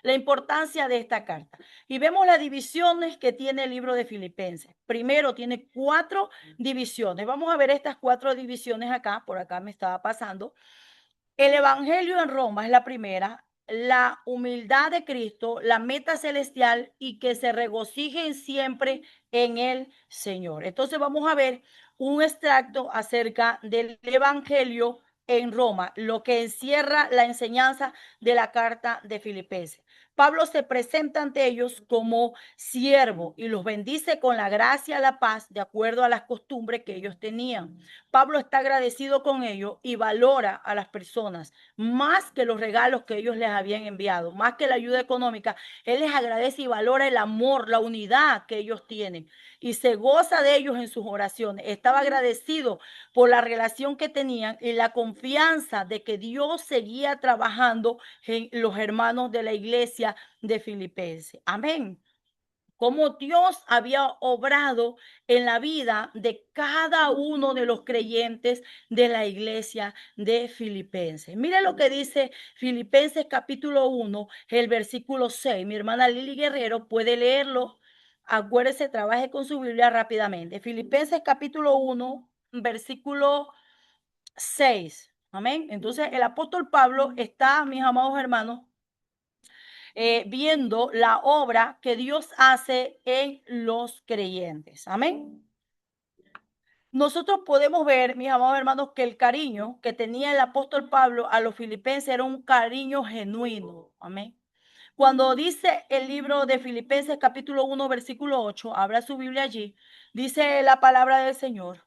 la importancia de esta carta y vemos las divisiones que tiene el libro de Filipenses. Primero, tiene 4 divisiones. Vamos a ver estas 4 divisiones acá, por acá me estaba pasando. El evangelio en Roma es la primera, la humildad de Cristo, la meta celestial y que se regocijen siempre en el Señor. Entonces vamos a ver un extracto acerca del evangelio en Roma, lo que encierra la enseñanza de la carta de Filipenses. Pablo se presenta ante ellos como siervo y los bendice con la gracia y la paz de acuerdo a las costumbres que ellos tenían. Pablo está agradecido con ellos y valora a las personas más que los regalos que ellos les habían enviado, más que la ayuda económica. Él les agradece y valora el amor, la unidad que ellos tienen y se goza de ellos en sus oraciones. Estaba agradecido por la relación que tenían y la confianza de que Dios seguía trabajando en los hermanos de la iglesia de Filipenses. Amén. Como Dios había obrado en la vida de cada uno de los creyentes de la iglesia de Filipenses. Mire lo que dice Filipenses capítulo 1, el versículo 6. Mi hermana Lili Guerrero puede leerlo Acuérdese, trabaje con su Biblia rápidamente. Filipenses capítulo 1, versículo 6. Amén. Entonces el apóstol Pablo está, mis amados hermanos, viendo la obra que Dios hace en los creyentes. Amén. Nosotros podemos ver, mis amados hermanos, que el cariño que tenía el apóstol Pablo a los filipenses era un cariño genuino. Amén. Cuando dice el libro de Filipenses capítulo 1, versículo 8, abra su Biblia allí, dice la palabra del Señor,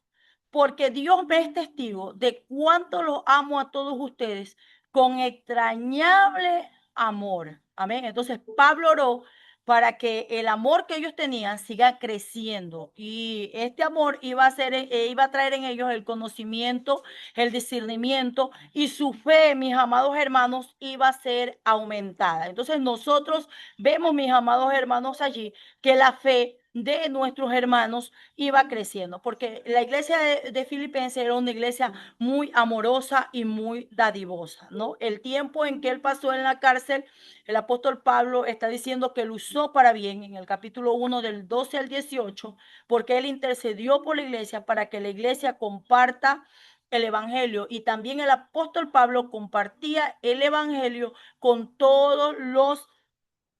porque Dios me es testigo de cuánto los amo a todos ustedes con entrañable amor. Amén. Entonces Pablo oró para que el amor que ellos tenían siga creciendo, y este amor iba a traer en ellos el conocimiento, el discernimiento, y su fe, mis amados hermanos, iba a ser aumentada. Entonces nosotros vemos, mis amados hermanos, allí que la fe de nuestros hermanos iba creciendo, porque la iglesia de Filipenses era una iglesia muy amorosa y muy dadivosa, ¿no? El tiempo en que él pasó en la cárcel, el apóstol Pablo está diciendo que lo usó para bien en el capítulo 1 del 12 al 18, porque él intercedió por la iglesia para que la iglesia comparta el evangelio, y también el apóstol Pablo compartía el evangelio con todos los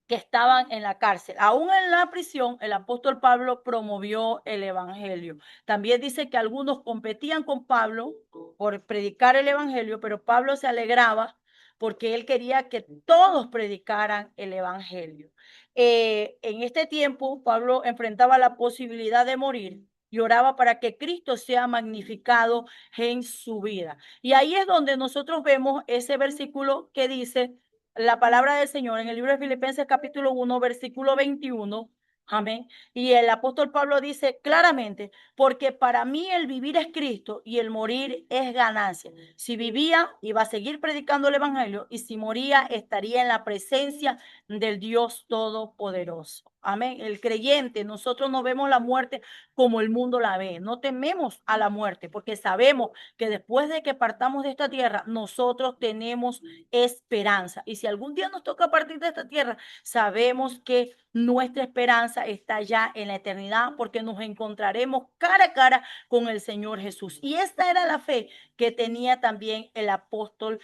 que estaban en la cárcel. Aún en la prisión, el apóstol Pablo promovió el evangelio. También dice que algunos competían con Pablo por predicar el evangelio, pero Pablo se alegraba porque él quería que todos predicaran el evangelio. En este tiempo, Pablo enfrentaba la posibilidad de morir y oraba para que Cristo sea magnificado en su vida. Y ahí es donde nosotros vemos ese versículo que dice la palabra del Señor en el libro de Filipenses capítulo 1, versículo 21. Amén. Y el apóstol Pablo dice claramente, porque para mí el vivir es Cristo y el morir es ganancia. Si vivía, iba a seguir predicando el evangelio, y si moría, estaría en la presencia del Dios Todopoderoso. Amén. El creyente, nosotros no vemos la muerte como el mundo la ve. No tememos a la muerte, porque sabemos que después de que partamos de esta tierra, nosotros tenemos esperanza. Y si algún día nos toca partir de esta tierra, sabemos que nuestra esperanza está ya en la eternidad, porque nos encontraremos cara a cara con el Señor Jesús. Y esta era la fe que tenía también el apóstol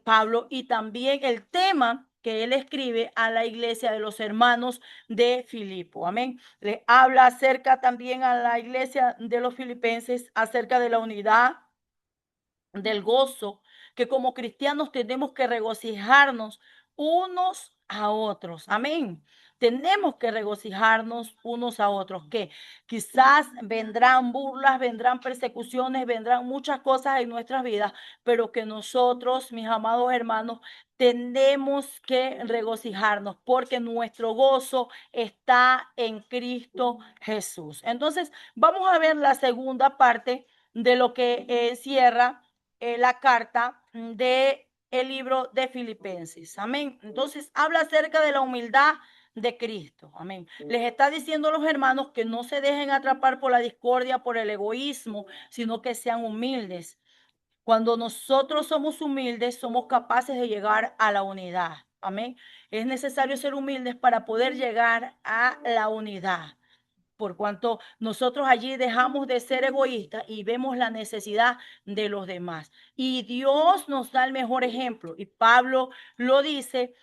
Pablo, y también el tema que él escribe a la iglesia de los hermanos de Filipo. Amén. Le habla acerca también a la iglesia de los filipenses acerca de la unidad, del gozo, que como cristianos tenemos que regocijarnos unos a otros. Amén. Tenemos que regocijarnos unos a otros, que quizás vendrán burlas, vendrán persecuciones, vendrán muchas cosas en nuestras vidas, pero que nosotros, mis amados hermanos, tenemos que regocijarnos, porque nuestro gozo está en Cristo Jesús. Entonces, vamos a ver la segunda parte de lo que cierra la carta de el libro de Filipenses. Amén. Entonces habla acerca de la humildad de Cristo. Amén. Les está diciendo a los hermanos que no se dejen atrapar por la discordia, por el egoísmo, sino que sean humildes. Cuando nosotros somos humildes, somos capaces de llegar a la unidad. Amén. Es necesario ser humildes para poder llegar a la unidad, por cuanto nosotros allí dejamos de ser egoístas y vemos la necesidad de los demás. Y Dios nos da el mejor ejemplo. Y Pablo lo dice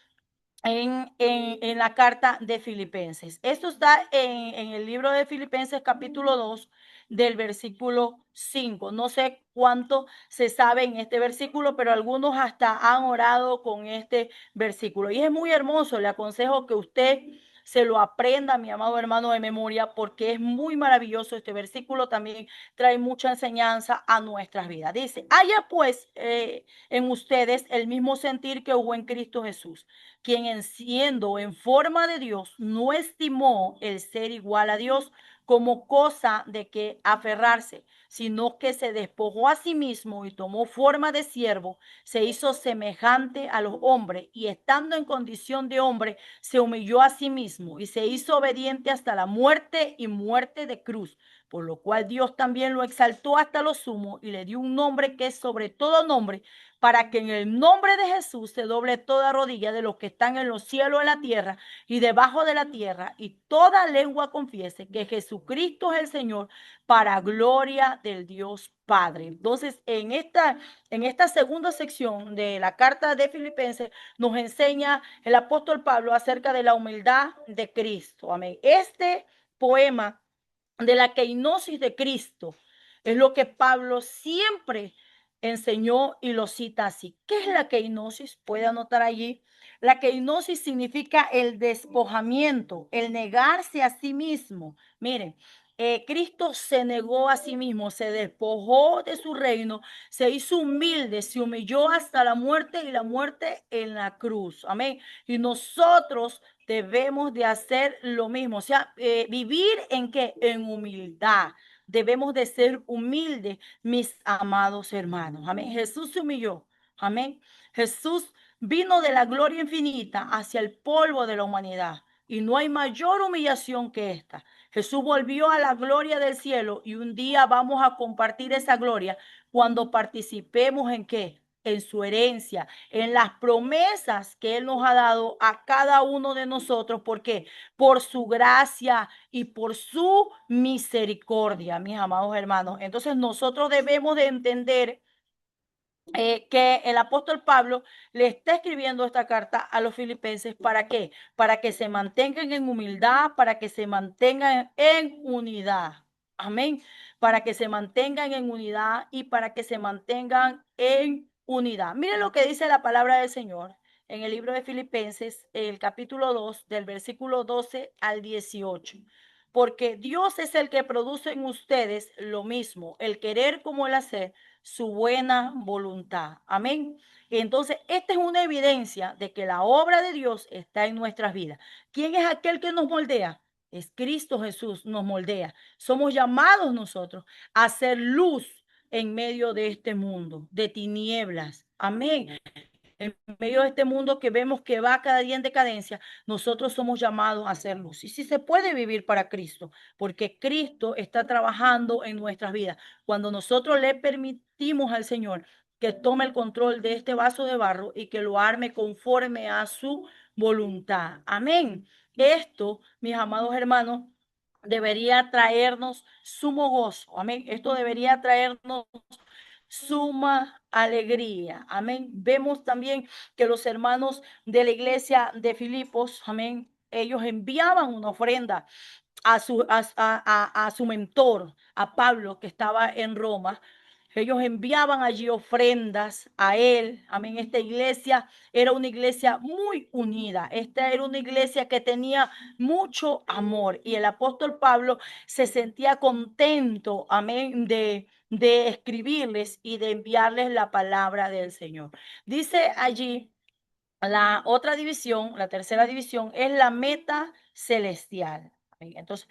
en la carta de Filipenses. Esto está en el libro de Filipenses capítulo 2 del versículo 5. No sé cuánto se sabe en este versículo, pero algunos hasta han orado con este versículo. Y es muy hermoso. Le aconsejo que usted se lo aprenda, mi amado hermano, de memoria, porque es muy maravilloso. Este versículo también trae mucha enseñanza a nuestras vidas. Dice, haya pues en ustedes el mismo sentir que hubo en Cristo Jesús, quien siendo en forma de Dios, no estimó el ser igual a Dios como cosa de que aferrarse, sino que se despojó a sí mismo y tomó forma de siervo, se hizo semejante a los hombres, y estando en condición de hombre, se humilló a sí mismo y se hizo obediente hasta la muerte, y muerte de cruz. Por lo cual Dios también lo exaltó hasta lo sumo y le dio un nombre que es sobre todo nombre, para que en el nombre de Jesús se doble toda rodilla de los que están en los cielos, en la tierra y debajo de la tierra, y toda lengua confiese que Jesucristo es el Señor, para gloria del Dios Padre. Entonces, en esta segunda sección de la carta de Filipenses nos enseña el apóstol Pablo acerca de la humildad de Cristo. Amén. Este poema de la keinosis de Cristo es lo que Pablo siempre enseñó y lo cita así. ¿Qué es la keinosis? Puede anotar allí. La keinosis significa el despojamiento, el negarse a sí mismo. Miren, Cristo se negó a sí mismo, se despojó de su reino, se hizo humilde, se humilló hasta la muerte y la muerte en la cruz. Amén. Y nosotros debemos de hacer lo mismo, o sea, vivir en qué, en humildad. Debemos de ser humildes, mis amados hermanos. Amén. Jesús se humilló. Amén. Jesús vino de la gloria infinita hacia el polvo de la humanidad. Y no hay mayor humillación que esta. Jesús volvió a la gloria del cielo y un día vamos a compartir esa gloria cuando participemos en qué, en su herencia, en las promesas que Él nos ha dado a cada uno de nosotros. ¿Por qué? Por su gracia y por su misericordia, mis amados hermanos. Entonces nosotros debemos de entender que el apóstol Pablo le está escribiendo esta carta a los filipenses. ¿Para qué? Para que se mantengan en humildad, para que se mantengan en unidad. Amén. Para que se mantengan en unidad y para que se mantengan en unidad. Miren lo que dice la palabra del Señor en el libro de Filipenses, el capítulo 2, del versículo 12 al 18. Porque Dios es el que produce en ustedes lo mismo, el querer como el hacer, su buena voluntad. Amén. Entonces, esta es una evidencia de que la obra de Dios está en nuestras vidas. ¿Quién es aquel que nos moldea? Es Cristo Jesús, nos moldea. Somos llamados nosotros a ser luz en medio de este mundo, de tinieblas. Amén. En medio de este mundo que vemos que va cada día en decadencia, nosotros somos llamados a hacer luz. Y si se puede vivir para Cristo, porque Cristo está trabajando en nuestras vidas. Cuando nosotros le permitimos al Señor que tome el control de este vaso de barro y que lo arme conforme a su voluntad. Amén. Esto, mis amados hermanos, debería traernos sumo gozo. Amén. Esto debería traernos suma alegría. Amén. Vemos también que los hermanos de la iglesia de Filipos, amén, ellos enviaban una ofrenda a su mentor, a Pablo, que estaba en Roma. Ellos enviaban allí ofrendas a él. Amén. Esta iglesia era una iglesia muy unida. Esta era una iglesia que tenía mucho amor. Y el apóstol Pablo se sentía contento, amén, de escribirles y de enviarles la palabra del Señor. Dice allí la otra división, la tercera división, es la meta celestial. Entonces,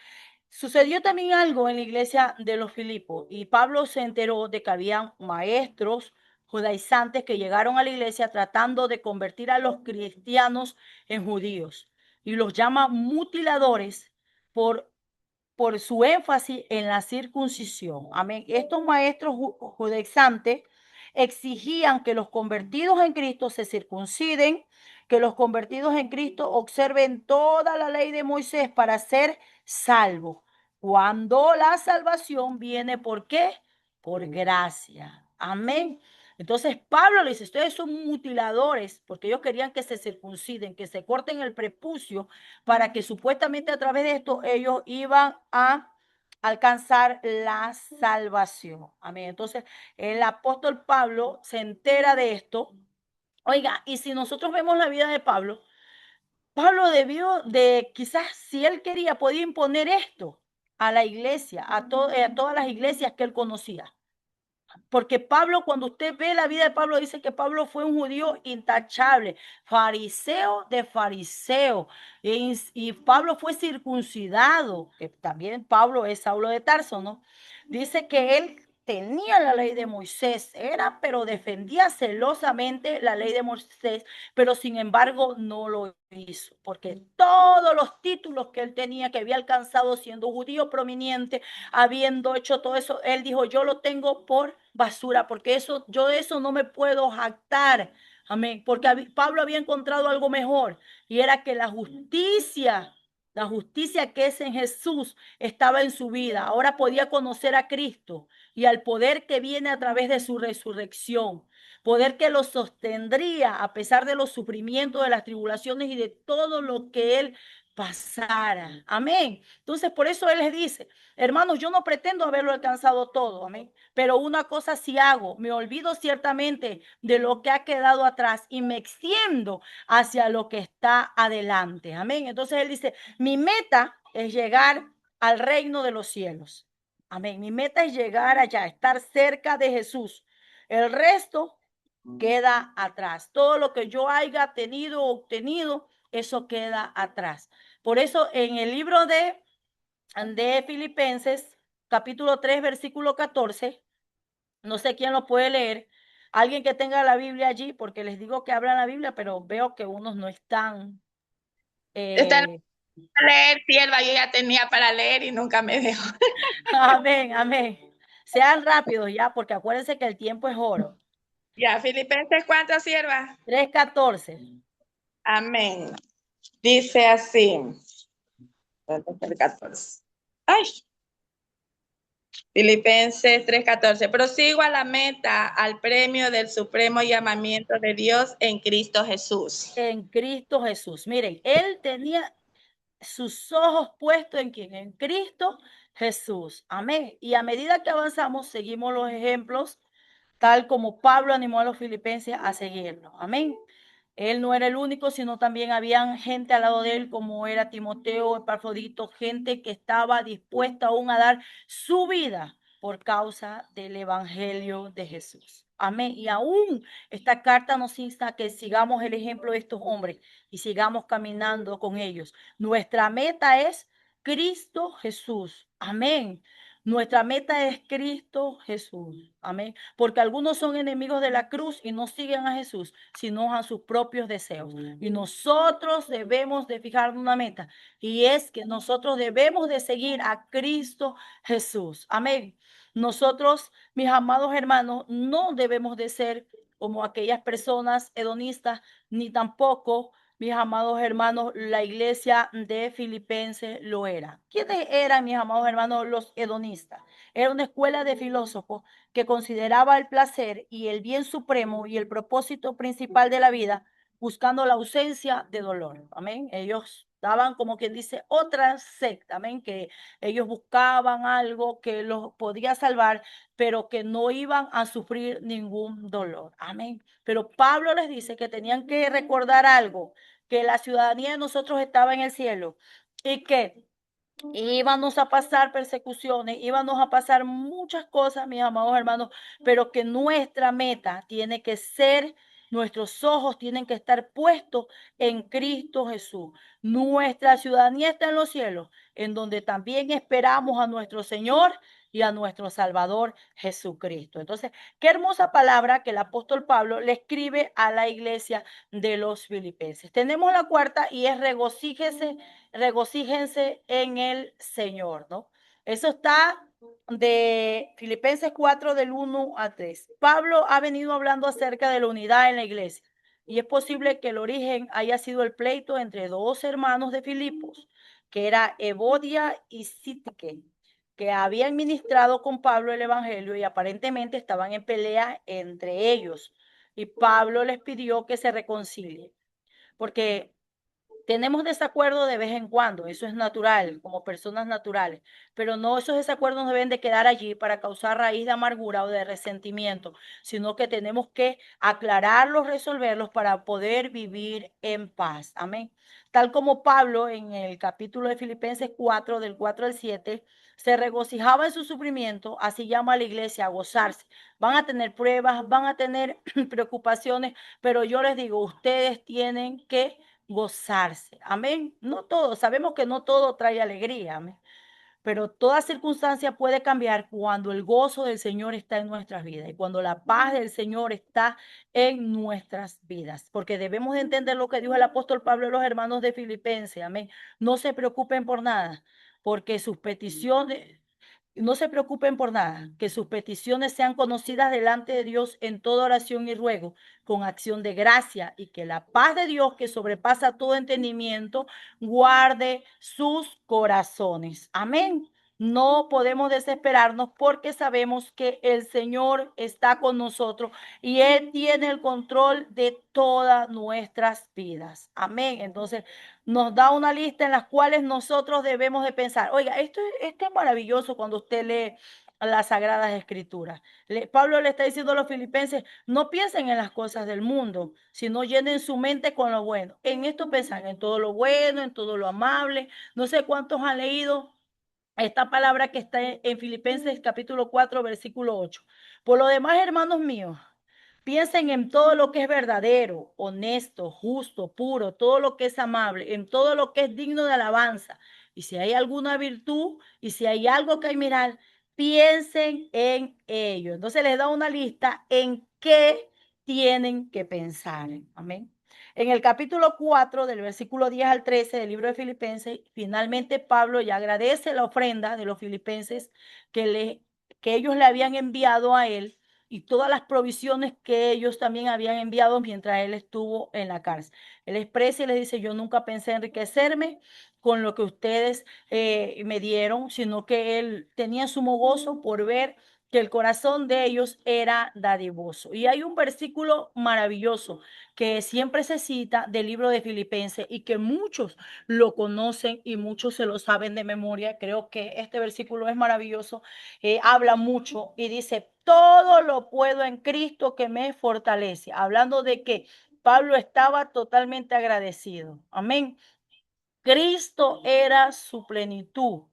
sucedió también algo en la iglesia de los Filipos y Pablo se enteró de que habían maestros judaizantes que llegaron a la iglesia tratando de convertir a los cristianos en judíos y los llama mutiladores por su énfasis en la circuncisión. Amén. Estos maestros judaizantes exigían que los convertidos en Cristo se circunciden, que los convertidos en Cristo observen toda la ley de Moisés para ser salvos. Cuando la salvación viene, ¿por qué? Por gracia. Amén. Entonces Pablo le dice, ustedes son mutiladores, porque ellos querían que se circunciden, que se corten el prepucio, para que supuestamente a través de esto ellos iban a alcanzar la salvación. Amén. Entonces el apóstol Pablo se entera de esto. Oiga, y si nosotros vemos la vida de Pablo, Pablo debió de, quizás si él quería, podía imponer esto a la iglesia, a todas las iglesias que él conocía. Porque Pablo, cuando usted ve la vida de Pablo, dice que Pablo fue un judío intachable, fariseo de fariseo. Y Pablo fue circuncidado, que también Pablo es Saulo de Tarso, ¿no? Dice que él tenía la ley de Moisés, pero defendía celosamente la ley de Moisés, pero sin embargo no lo hizo, porque todos los títulos que él tenía, que había alcanzado siendo judío prominente, habiendo hecho todo eso, él dijo, yo lo tengo por basura, porque yo de eso no me puedo jactar. Amén, porque Pablo había encontrado algo mejor, y era que la justicia que es en Jesús estaba en su vida. Ahora podía conocer a Cristo y al poder que viene a través de su resurrección. Poder que lo sostendría a pesar de los sufrimientos, de las tribulaciones y de todo lo que él pasara. Amén. Entonces, por eso él les dice, hermanos, yo no pretendo haberlo alcanzado todo. Amén. Pero una cosa sí hago, me olvido ciertamente de lo que ha quedado atrás y me extiendo hacia lo que está adelante. Amén. Entonces él dice, mi meta es llegar al reino de los cielos. Amén. Mi meta es llegar allá, estar cerca de Jesús. El resto queda atrás. Todo lo que yo haya tenido o obtenido, eso queda atrás. Por eso en el libro de Filipenses, capítulo 3, versículo 14, no sé quién lo puede leer. Alguien que tenga la Biblia allí, porque les digo que hablan la Biblia, pero veo que unos no están. Están a leer, sierva, yo ya tenía para leer y nunca me dejó. Amén, amén. Sean rápidos ya, porque acuérdense que el tiempo es oro. Ya, Filipenses 4, sierva. 3:14. Amén. Dice así. 14. Ay. Filipenses 3:14. Prosigo a la meta, al premio del supremo llamamiento de Dios en Cristo Jesús. En Cristo Jesús. Miren, él tenía sus ojos puestos en quién, en Cristo Jesús. Amén. Y a medida que avanzamos, seguimos los ejemplos, tal como Pablo animó a los filipenses a seguirlo. Amén. Él no era el único, sino también habían gente al lado de él, como era Timoteo, Epafrodito, gente que estaba dispuesta aún a dar su vida por causa del evangelio de Jesús. Amén. Y aún esta carta nos insta a que sigamos el ejemplo de estos hombres y sigamos caminando con ellos. Nuestra meta es Cristo Jesús. Amén. Nuestra meta es Cristo Jesús. Amén. Porque algunos son enemigos de la cruz y no siguen a Jesús, sino a sus propios deseos. Y nosotros debemos de fijar una meta. Y es que nosotros debemos de seguir a Cristo Jesús. Amén. Nosotros, mis amados hermanos, no debemos de ser como aquellas personas hedonistas, ni tampoco, mis amados hermanos, la iglesia de Filipenses lo era. ¿Quiénes eran, mis amados hermanos, los hedonistas? Era una escuela de filósofos que consideraba el placer y el bien supremo y el propósito principal de la vida, buscando la ausencia de dolor. Amén. Ellos daban, como quien dice, otra secta. Amén. Que ellos buscaban algo que los podía salvar, pero que no iban a sufrir ningún dolor. Amén. Pero Pablo les dice que tenían que recordar algo, que la ciudadanía de nosotros estaba en el cielo y que íbamos a pasar persecuciones, íbamos a pasar muchas cosas, mis amados hermanos, pero que nuestra meta tiene que ser, nuestros ojos tienen que estar puestos en Cristo Jesús. Nuestra ciudadanía está en los cielos, en donde también esperamos a nuestro Señor y a nuestro Salvador Jesucristo. Entonces, qué hermosa palabra que el apóstol Pablo le escribe a la iglesia de los filipenses. Tenemos la cuarta y es regocíjense en el Señor, ¿no? Eso está de Filipenses 4 del 1 a 3. Pablo ha venido hablando acerca de la unidad en la iglesia y es posible que el origen haya sido el pleito entre dos hermanos de Filipos, que era Evodia y Síntique, que habían ministrado con Pablo el evangelio y aparentemente estaban en pelea entre ellos. Y Pablo les pidió que se reconcilien, porque tenemos desacuerdo de vez en cuando, eso es natural, como personas naturales, pero no, esos desacuerdos no deben de quedar allí para causar raíz de amargura o de resentimiento, sino que tenemos que aclararlos, resolverlos para poder vivir en paz. Amén. Tal como Pablo en el capítulo de Filipenses 4, del 4 al 7, se regocijaba en su sufrimiento, así llama a la iglesia a gozarse. Van a tener pruebas, van a tener preocupaciones, pero yo les digo, ustedes tienen que gozarse. Amén. No todo, sabemos que no todo trae alegría. Amén. pero toda circunstancia puede cambiar cuando el gozo del Señor está en nuestras vidas y cuando la paz del Señor está en nuestras vidas, porque debemos de entender lo que dijo el apóstol Pablo a los hermanos de Filipenses, amén. No se preocupen por nada, porque sus peticiones, no se preocupen por nada, que sus peticiones sean conocidas delante de Dios en toda oración y ruego, con acción de gracia, y que la paz de Dios, que sobrepasa todo entendimiento, guarde sus corazones. Amén. No podemos desesperarnos porque sabemos que el Señor está con nosotros y Él tiene el control de todas nuestras vidas. Amén. Entonces nos da una lista en las cuales nosotros debemos de pensar. Oiga, esto es maravilloso cuando usted lee las Sagradas Escrituras. Pablo le está diciendo a los filipenses, no piensen en las cosas del mundo, sino llenen su mente con lo bueno. En esto piensan en todo lo bueno, en todo lo amable. No sé cuántos han leído esta palabra que está en Filipenses capítulo 4, versículo 8. Por lo demás, hermanos míos, piensen en todo lo que es verdadero, honesto, justo, puro, todo lo que es amable, en todo lo que es digno de alabanza. Y si hay alguna virtud y si hay algo que hay mirar, piensen en ello. Entonces les da una lista en qué tienen que pensar. Amén. En el capítulo 4, del versículo 10 al 13 del libro de Filipenses, finalmente Pablo ya agradece la ofrenda de los filipenses que ellos le habían enviado a él y todas las provisiones que ellos también habían enviado mientras él estuvo en la cárcel. Él expresa y les dice, yo nunca pensé enriquecerme con lo que ustedes me dieron, sino que él tenía sumo gozo por ver que el corazón de ellos era dadivoso. Y hay un versículo maravilloso que siempre se cita del libro de Filipenses y que muchos lo conocen y muchos se lo saben de memoria. Creo que este versículo es maravilloso, habla mucho y dice, todo lo puedo en Cristo que me fortalece. Hablando de que Pablo estaba totalmente agradecido. Amén. Cristo era su plenitud.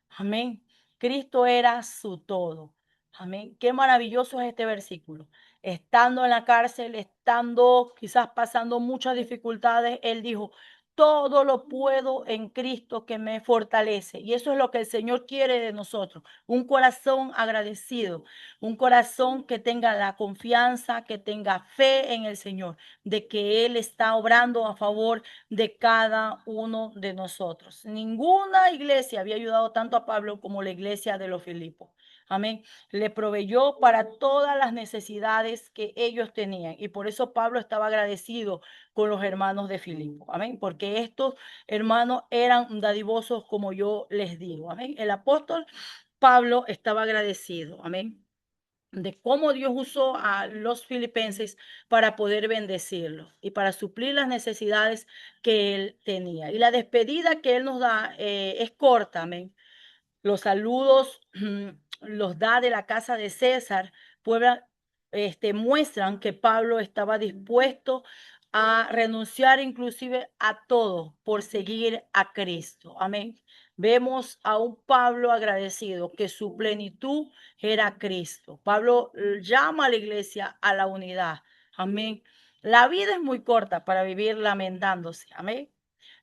Amén. Cristo era su todo. Amén. Qué maravilloso es este versículo. Estando en la cárcel, estando quizás pasando muchas dificultades, él dijo, todo lo puedo en Cristo que me fortalece. Y eso es lo que el Señor quiere de nosotros. Un corazón agradecido, un corazón que tenga la confianza, que tenga fe en el Señor, de que Él está obrando a favor de cada uno de nosotros. Ninguna iglesia había ayudado tanto a Pablo como la iglesia de los Filipos. Amén. Le proveyó para todas las necesidades que ellos tenían. Y por eso Pablo estaba agradecido con los hermanos de Filipo. Amén. Porque estos hermanos eran dadivosos como yo les digo. Amén. El apóstol Pablo estaba agradecido. Amén, de cómo Dios usó a los filipenses para poder bendecirlos y para suplir las necesidades que él tenía. Y la despedida que él nos da es corta, amén. Los saludos los da de la casa de César, Puebla, muestran que Pablo estaba dispuesto a renunciar inclusive a todo por seguir a Cristo. Amén. Vemos a un Pablo agradecido que su plenitud era Cristo. Pablo llama a la iglesia a la unidad. Amén. La vida es muy corta para vivir lamentándose. Amén.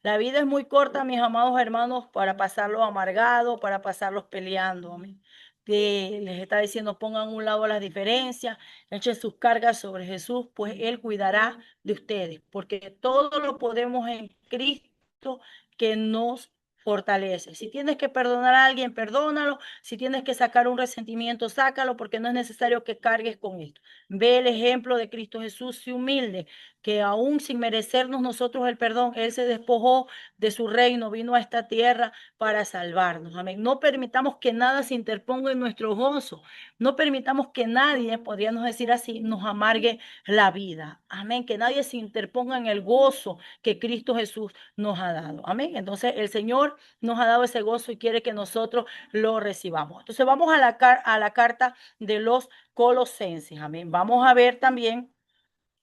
La vida es muy corta, mis amados hermanos, para pasarlos amargados, para pasarlos peleando. Amén. Que les está diciendo, pongan a un lado las diferencias, echen sus cargas sobre Jesús, pues Él cuidará de ustedes, porque todo lo podemos en Cristo que nos fortalece. Si tienes que perdonar a alguien, perdónalo. Si tienes que sacar un resentimiento, sácalo, porque no es necesario que cargues con esto. Ve el ejemplo de Cristo Jesús, se humilde, que aún sin merecernos nosotros el perdón, Él se despojó de su reino, vino a esta tierra para salvarnos. Amén. No permitamos que nada se interponga en nuestro gozo. No permitamos que nadie, podríamos decir así, nos amargue la vida. Amén. Que nadie se interponga en el gozo que Cristo Jesús nos ha dado. Amén. Entonces el Señor nos ha dado ese gozo y quiere que nosotros lo recibamos. Entonces vamos a la carta de los Colosenses. Amén. Vamos a ver también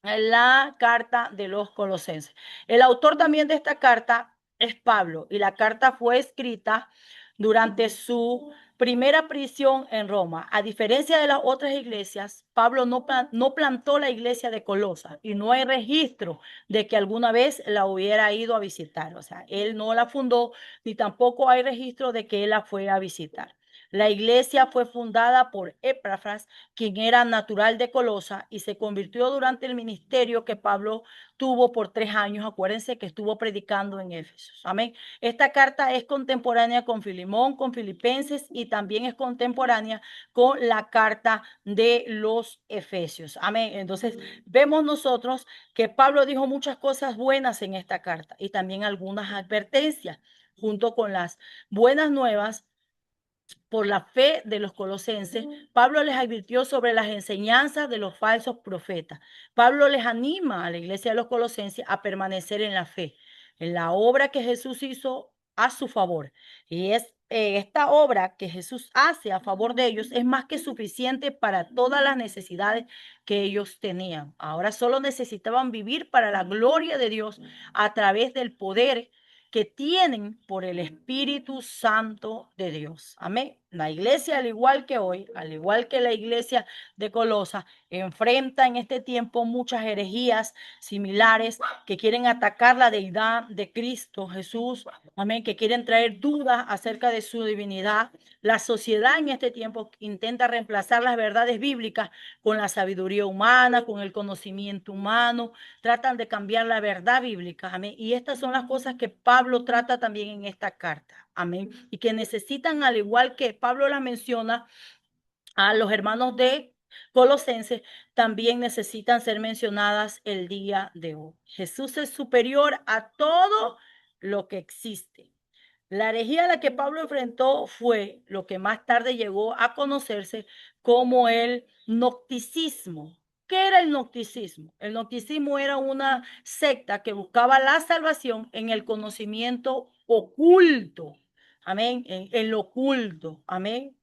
la carta de los Colosenses. El autor también de esta carta es Pablo y la carta fue escrita durante su primera prisión en Roma. A diferencia de las otras iglesias, Pablo no plantó la iglesia de Colosas y no hay registro de que alguna vez la hubiera ido a visitar. O sea, él no la fundó ni tampoco hay registro de que él la fue a visitar. La iglesia fue fundada por Epafras, quien era natural de Colosa y se convirtió durante el ministerio que Pablo tuvo por 3 años. Acuérdense que estuvo predicando en Éfeso. Amén. Esta carta es contemporánea con Filemón, con Filipenses y también es contemporánea con la carta de los Efesios. Amén. Entonces, vemos nosotros que Pablo dijo muchas cosas buenas en esta carta y también algunas advertencias junto con las buenas nuevas. Por la fe de los colosenses, Pablo les advirtió sobre las enseñanzas de los falsos profetas. Pablo les anima a la iglesia de los colosenses a permanecer en la fe, en la obra que Jesús hizo a su favor. Y esta obra que Jesús hace a favor de ellos es más que suficiente para todas las necesidades que ellos tenían. Ahora solo necesitaban vivir para la gloria de Dios a través del poder que tienen por el Espíritu Santo de Dios. Amén. La iglesia, al igual que hoy, al igual que la iglesia de Colosa, enfrenta en este tiempo muchas herejías similares que quieren atacar la deidad de Cristo Jesús. Amén. Que quieren traer dudas acerca de su divinidad. La sociedad en este tiempo intenta reemplazar las verdades bíblicas con la sabiduría humana, con el conocimiento humano. Tratan de cambiar la verdad bíblica. Amén. Y estas son las cosas que Pablo trata también en esta carta. Amén. Y que necesitan, al igual que Pablo las menciona a los hermanos de Colosenses, también necesitan ser mencionadas el día de hoy. Jesús es superior a todo lo que existe. La herejía a la que Pablo enfrentó fue lo que más tarde llegó a conocerse como el gnosticismo. ¿Qué era el gnosticismo? El gnosticismo era una secta que buscaba la salvación en el conocimiento oculto. Amén. En lo oculto. Amén.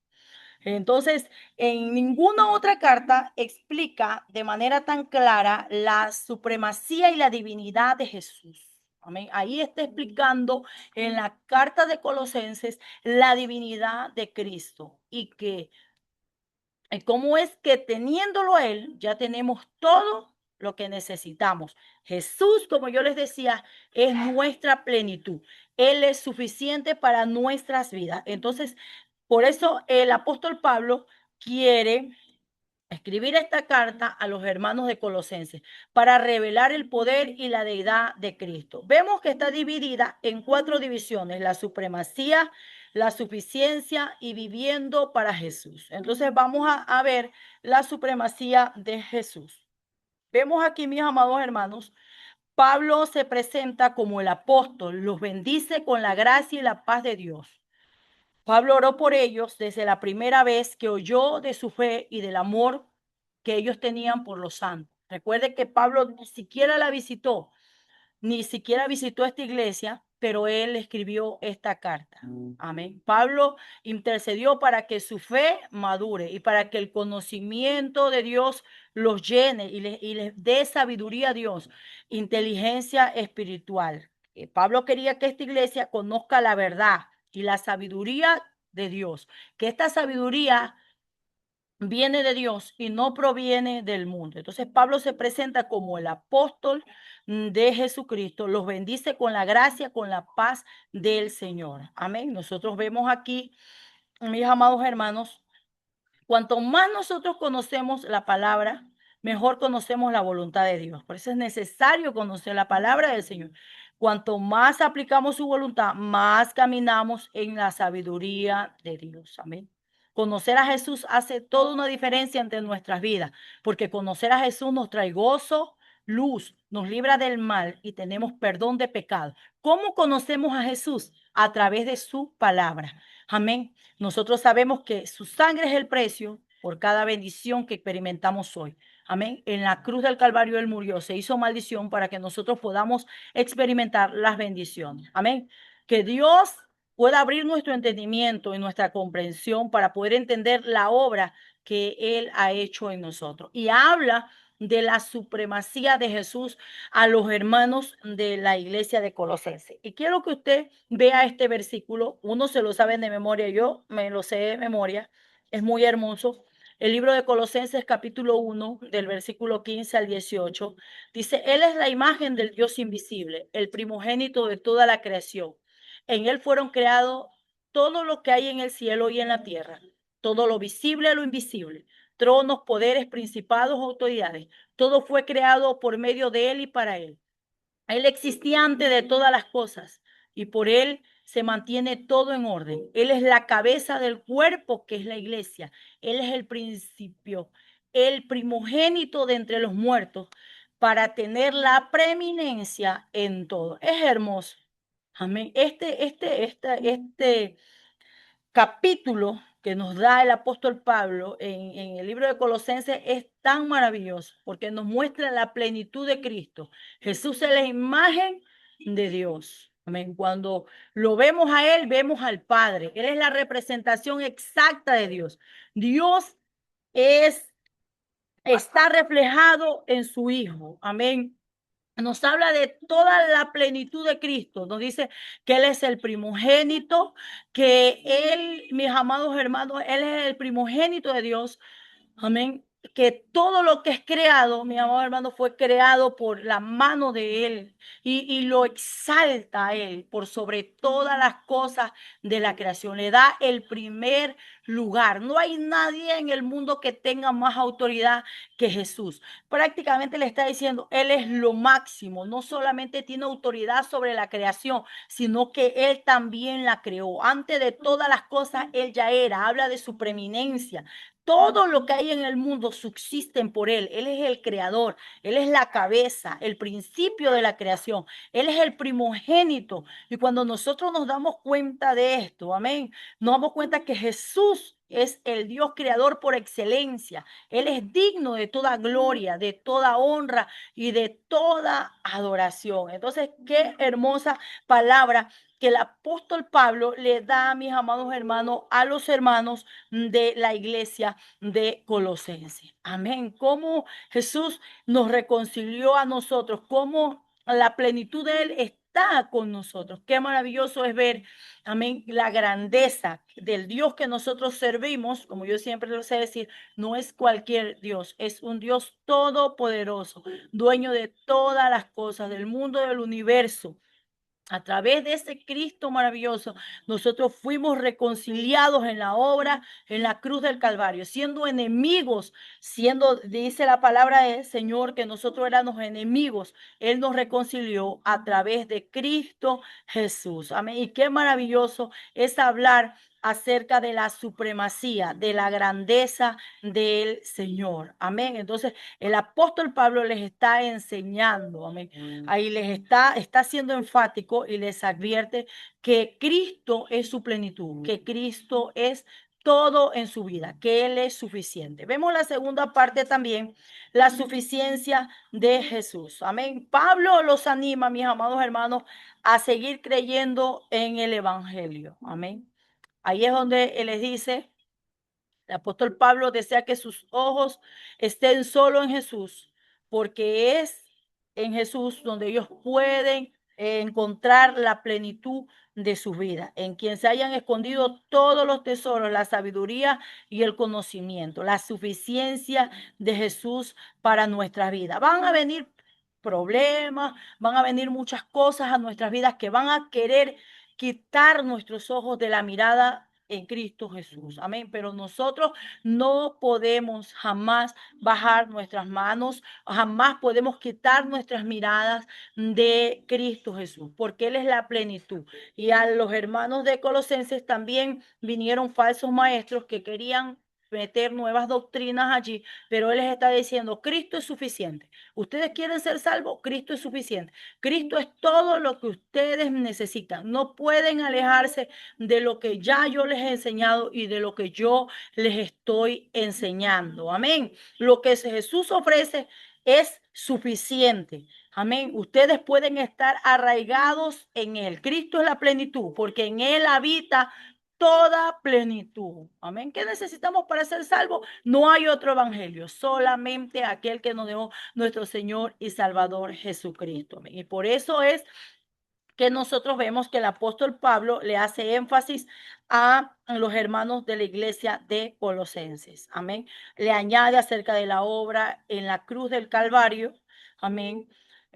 Entonces, en ninguna otra carta explica de manera tan clara la supremacía y la divinidad de Jesús. Amén. Ahí está explicando en la carta de Colosenses la divinidad de Cristo y que cómo es que teniéndolo a él ya tenemos todo lo que necesitamos. Jesús, como yo les decía, es nuestra plenitud. Él es suficiente para nuestras vidas. Entonces, por eso el apóstol Pablo quiere escribir esta carta a los hermanos de Colosenses para revelar el poder y la deidad de Cristo. Vemos que está dividida en 4 divisiones: la supremacía, la suficiencia y viviendo para Jesús. Entonces vamos a ver la supremacía de Jesús. Vemos aquí, mis amados hermanos, Pablo se presenta como el apóstol, los bendice con la gracia y la paz de Dios. Pablo oró por ellos desde la primera vez que oyó de su fe y del amor que ellos tenían por los santos. Recuerde que Pablo ni siquiera la visitó, ni siquiera visitó esta iglesia, pero él escribió esta carta. Amén. Pablo intercedió para que su fe madure y para que el conocimiento de Dios los llene y les dé sabiduría a Dios, inteligencia espiritual. Pablo quería que esta iglesia conozca la verdad y la sabiduría de Dios, que esta sabiduría viene de Dios y no proviene del mundo. Entonces Pablo se presenta como el apóstol de Jesucristo, los bendice con la gracia, con la paz del Señor. Amén. Nosotros vemos aquí, mis amados hermanos, cuanto más nosotros conocemos la palabra, mejor conocemos la voluntad de Dios. Por eso es necesario conocer la palabra del Señor. Cuanto más aplicamos su voluntad, más caminamos en la sabiduría de Dios. Amén. Conocer a Jesús hace toda una diferencia entre nuestras vidas, porque conocer a Jesús nos trae gozo, luz, nos libra del mal y tenemos perdón de pecado. ¿Cómo conocemos a Jesús? A través de su palabra. Amén. Nosotros sabemos que su sangre es el precio por cada bendición que experimentamos hoy. Amén. En la cruz del Calvario Él murió, se hizo maldición para que nosotros podamos experimentar las bendiciones. Amén. Que Dios pueda abrir nuestro entendimiento y nuestra comprensión para poder entender la obra que Él ha hecho en nosotros. Y habla de la supremacía de Jesús a los hermanos de la iglesia de Colosenses. Y quiero que usted vea este versículo. Uno se lo sabe de memoria, yo me lo sé de memoria. Es muy hermoso. El libro de Colosenses capítulo 1, del versículo 15 al 18, dice: Él es la imagen del Dios invisible, el primogénito de toda la creación. En Él fueron creados todo lo que hay en el cielo y en la tierra, todo lo visible y lo invisible, tronos, poderes, principados, autoridades. Todo fue creado por medio de Él y para Él. Él existía antes de todas las cosas y por Él se mantiene todo en orden. Él es la cabeza del cuerpo, que es la iglesia. Él es el principio, el primogénito de entre los muertos, para tener la preeminencia en todo. Es hermoso. Amén. Este capítulo que nos da el apóstol Pablo en el libro de Colosenses es tan maravilloso porque nos muestra la plenitud de Cristo. Jesús es la imagen de Dios. Amén. Cuando lo vemos a Él, vemos al Padre. Él es la representación exacta de Dios. Dios está reflejado en su Hijo. Amén. Nos habla de toda la plenitud de Cristo. Nos dice que Él es el primogénito, que Él, mis amados hermanos, Él es el primogénito de Dios. Amén. Que todo lo que es creado, mi amado hermano, fue creado por la mano de Él y lo exalta a Él por sobre todas las cosas de la creación. Le da el primer lugar. No hay nadie en el mundo que tenga más autoridad que Jesús. Prácticamente le está diciendo, Él es lo máximo. No solamente tiene autoridad sobre la creación, sino que Él también la creó. Antes de todas las cosas, Él ya era. Habla de su preeminencia. Todo lo que hay en el mundo subsisten por Él. Él es el creador. Él es la cabeza, el principio de la creación. Él es el primogénito. Y cuando nosotros nos damos cuenta de esto, amén, nos damos cuenta que Jesús es el Dios creador por excelencia. Él es digno de toda gloria, de toda honra y de toda adoración. Entonces, qué hermosa palabra que el apóstol Pablo le da, mis amados hermanos, a los hermanos de la iglesia de Colosenses. Amén. Cómo Jesús nos reconcilió a nosotros, cómo la plenitud de Él está con nosotros. Qué maravilloso es ver, amén, la grandeza del Dios que nosotros servimos. Como yo siempre lo sé decir, no es cualquier Dios, es un Dios todopoderoso, dueño de todas las cosas, del mundo, del universo. A través de ese Cristo maravilloso, nosotros fuimos reconciliados en la obra, en la cruz del Calvario, siendo enemigos, dice la palabra del Señor, que nosotros éramos enemigos. Él nos reconcilió a través de Cristo Jesús. Amén. Y qué maravilloso es hablar acerca de la supremacía, de la grandeza del Señor. Amén. Entonces, el apóstol Pablo les está enseñando, amén. Ahí está siendo enfático y les advierte que Cristo es su plenitud, que Cristo es todo en su vida, que Él es suficiente. Vemos la segunda parte también, la suficiencia de Jesús. Amén. Pablo los anima, mis amados hermanos, a seguir creyendo en el Evangelio. Amén. Ahí es donde Él les dice, el apóstol Pablo desea que sus ojos estén solo en Jesús, porque es en Jesús donde ellos pueden encontrar la plenitud de su vida, en quien se hayan escondido todos los tesoros, la sabiduría y el conocimiento, la suficiencia de Jesús para nuestra vida. Van a venir problemas, van a venir muchas cosas a nuestras vidas que van a querer quitar nuestros ojos de la mirada en Cristo Jesús. Amén. Pero nosotros no podemos jamás bajar nuestras manos, jamás podemos quitar nuestras miradas de Cristo Jesús, porque Él es la plenitud. Y a los hermanos de Colosenses también vinieron falsos maestros que querían meter nuevas doctrinas allí, pero Él les está diciendo, Cristo es suficiente. Ustedes quieren ser salvos, Cristo es suficiente. Cristo es todo lo que ustedes necesitan. No pueden alejarse de lo que ya yo les he enseñado y de lo que yo les estoy enseñando. Amén. Lo que Jesús ofrece es suficiente. Amén. Ustedes pueden estar arraigados en Él. Cristo es la plenitud, porque en Él habita toda plenitud. Amén. ¿Qué necesitamos para ser salvos? No hay otro evangelio, solamente aquel que nos dejó nuestro Señor y Salvador Jesucristo. Amén. Y por eso es que nosotros vemos que el apóstol Pablo le hace énfasis a los hermanos de la iglesia de Colosenses. Amén. Le añade acerca de la obra en la cruz del Calvario. Amén.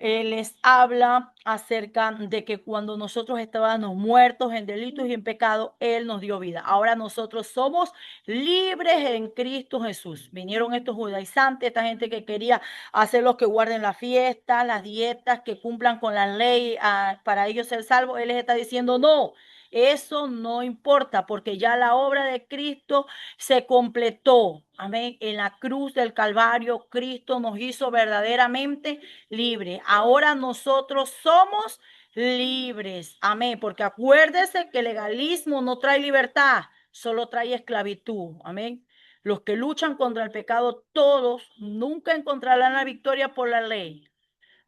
Él les habla acerca de que cuando nosotros estábamos muertos en delitos y en pecado, Él nos dio vida. Ahora nosotros somos libres en Cristo Jesús. Vinieron estos judaizantes, esta gente que quería hacer los que guarden la fiesta, las dietas, que cumplan con la ley para ellos ser salvos. Él les está diciendo, no, eso no importa, porque ya la obra de Cristo se completó. Amén. En la cruz del Calvario, Cristo nos hizo verdaderamente libres. Ahora nosotros somos libres. Amén. Porque acuérdese que el legalismo no trae libertad, solo trae esclavitud. Amén. Los que luchan contra el pecado, todos nunca encontrarán la victoria por la ley,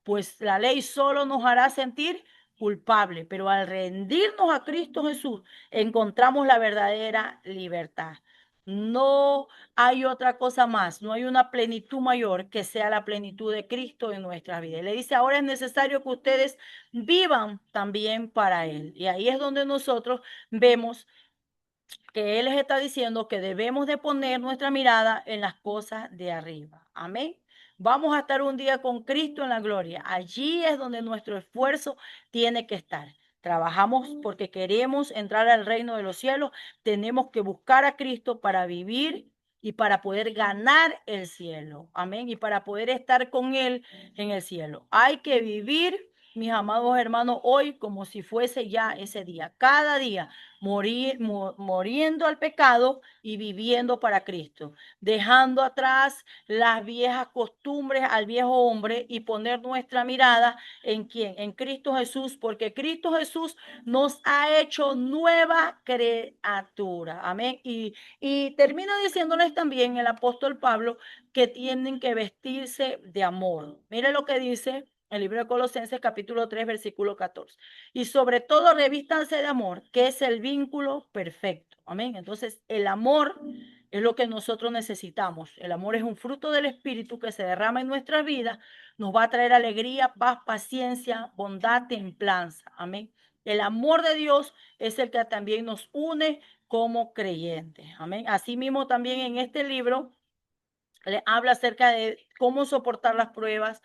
pues la ley solo nos hará sentir culpable, pero al rendirnos a Cristo Jesús, encontramos la verdadera libertad. No hay otra cosa más, no hay una plenitud mayor que sea la plenitud de Cristo en nuestra vida. Le dice, ahora es necesario que ustedes vivan también para Él. Y ahí es donde nosotros vemos que Él les está diciendo que debemos de poner nuestra mirada en las cosas de arriba. Amén. Vamos a estar un día con Cristo en la gloria. Allí es donde nuestro esfuerzo tiene que estar. Trabajamos porque queremos entrar al reino de los cielos. Tenemos que buscar a Cristo para vivir y para poder ganar el cielo. Amén. Y para poder estar con Él en el cielo. Hay que vivir, mis amados hermanos, hoy como si fuese ya ese día. Cada día muriendo al pecado y viviendo para Cristo, dejando atrás las viejas costumbres al viejo hombre y poner nuestra mirada en quién, en Cristo Jesús, porque Cristo Jesús nos ha hecho nueva criatura. Amén. Y termina diciéndoles también el apóstol Pablo que tienen que vestirse de amor. Mire lo que dice el libro de Colosenses capítulo 3 versículo 14. Y sobre todo revístanse de amor, que es el vínculo perfecto. Amén. Entonces, el amor es lo que nosotros necesitamos. El amor es un fruto del Espíritu que se derrama en nuestras vidas. Nos va a traer alegría, paz, paciencia, bondad, templanza. Amén. El amor de Dios es el que también nos une como creyentes. Amén. Asimismo, también en este libro le habla acerca de cómo soportar las pruebas,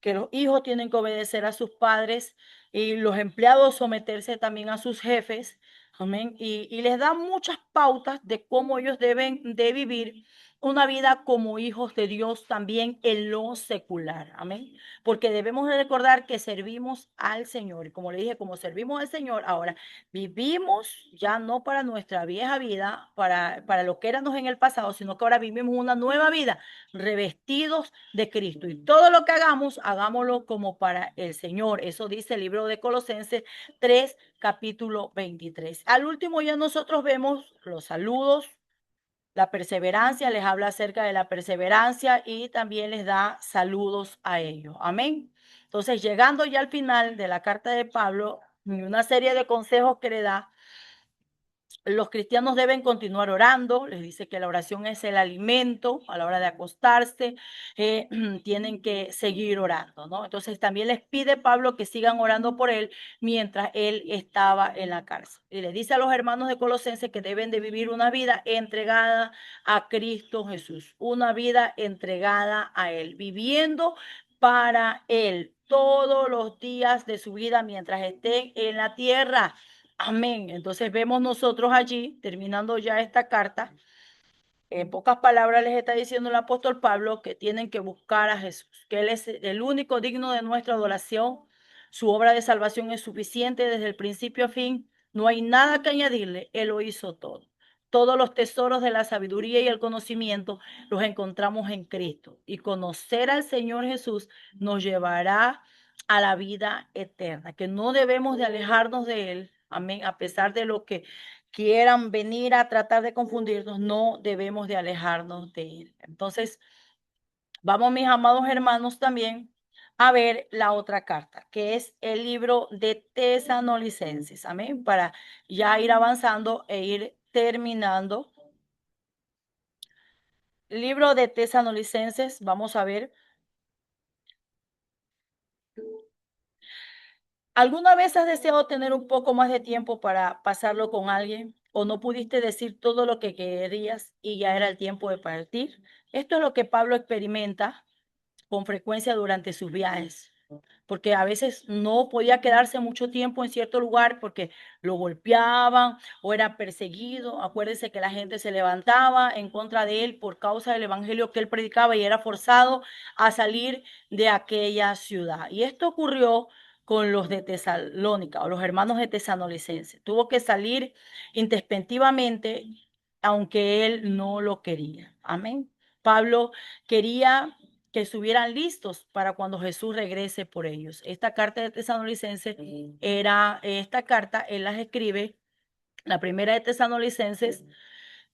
que los hijos tienen que obedecer a sus padres y los empleados someterse también a sus jefes. Amén. Y les da muchas pautas de cómo ellos deben de vivir una vida como hijos de Dios también en lo secular. Amén. Porque debemos de recordar que servimos al Señor. Y como le dije, como servimos al Señor, ahora vivimos ya no para nuestra vieja vida, para lo que éramos en el pasado, sino que ahora vivimos una nueva vida revestidos de Cristo. Y todo lo que hagamos, hagámoslo como para el Señor. Eso dice el libro de Colosenses 3, capítulo 23. Al último ya nosotros vemos los saludos, la perseverancia, les habla acerca de la perseverancia y también les da saludos a ellos. Amén. Entonces, llegando ya al final de la carta de Pablo, una serie de consejos que le da. Los cristianos deben continuar orando, les dice que la oración es el alimento a la hora de acostarse, tienen que seguir orando, ¿no? Entonces también les pide Pablo que sigan orando por él mientras él estaba en la cárcel. Y le dice a los hermanos de Colosenses que deben de vivir una vida entregada a Cristo Jesús, una vida entregada a Él, viviendo para Él todos los días de su vida mientras estén en la tierra. Amén. Entonces vemos nosotros allí, terminando ya esta carta, en pocas palabras les está diciendo el apóstol Pablo que tienen que buscar a Jesús, que Él es el único digno de nuestra adoración. Su obra de salvación es suficiente desde el principio a fin. No hay nada que añadirle. Él lo hizo todo. Todos los tesoros de la sabiduría y el conocimiento los encontramos en Cristo. Y conocer al Señor Jesús nos llevará a la vida eterna, que no debemos de alejarnos de Él. Amén. A pesar de lo que quieran venir a tratar de confundirnos, no debemos de alejarnos de Él. Entonces, vamos, mis amados hermanos, también a ver la otra carta, que es el libro de Tesalonicenses. Amén. Para ya ir avanzando e ir terminando. Libro de Tesalonicenses, vamos a ver. ¿Alguna vez has deseado tener un poco más de tiempo para pasarlo con alguien? ¿O no pudiste decir todo lo que querías y ya era el tiempo de partir? Esto es lo que Pablo experimenta con frecuencia durante sus viajes, porque a veces no podía quedarse mucho tiempo en cierto lugar porque lo golpeaban o era perseguido. Acuérdense que la gente se levantaba en contra de él por causa del evangelio que él predicaba y era forzado a salir de aquella ciudad. Y esto ocurrió con los de Tesalónica o los hermanos de Tesalonicenses. Tuvo que salir intempestivamente, aunque él no lo quería. Amén. Pablo quería que estuvieran listos para cuando Jesús regrese por ellos. Esta carta de Tesalonicenses esta carta, él las escribe, la primera de Tesalonicenses,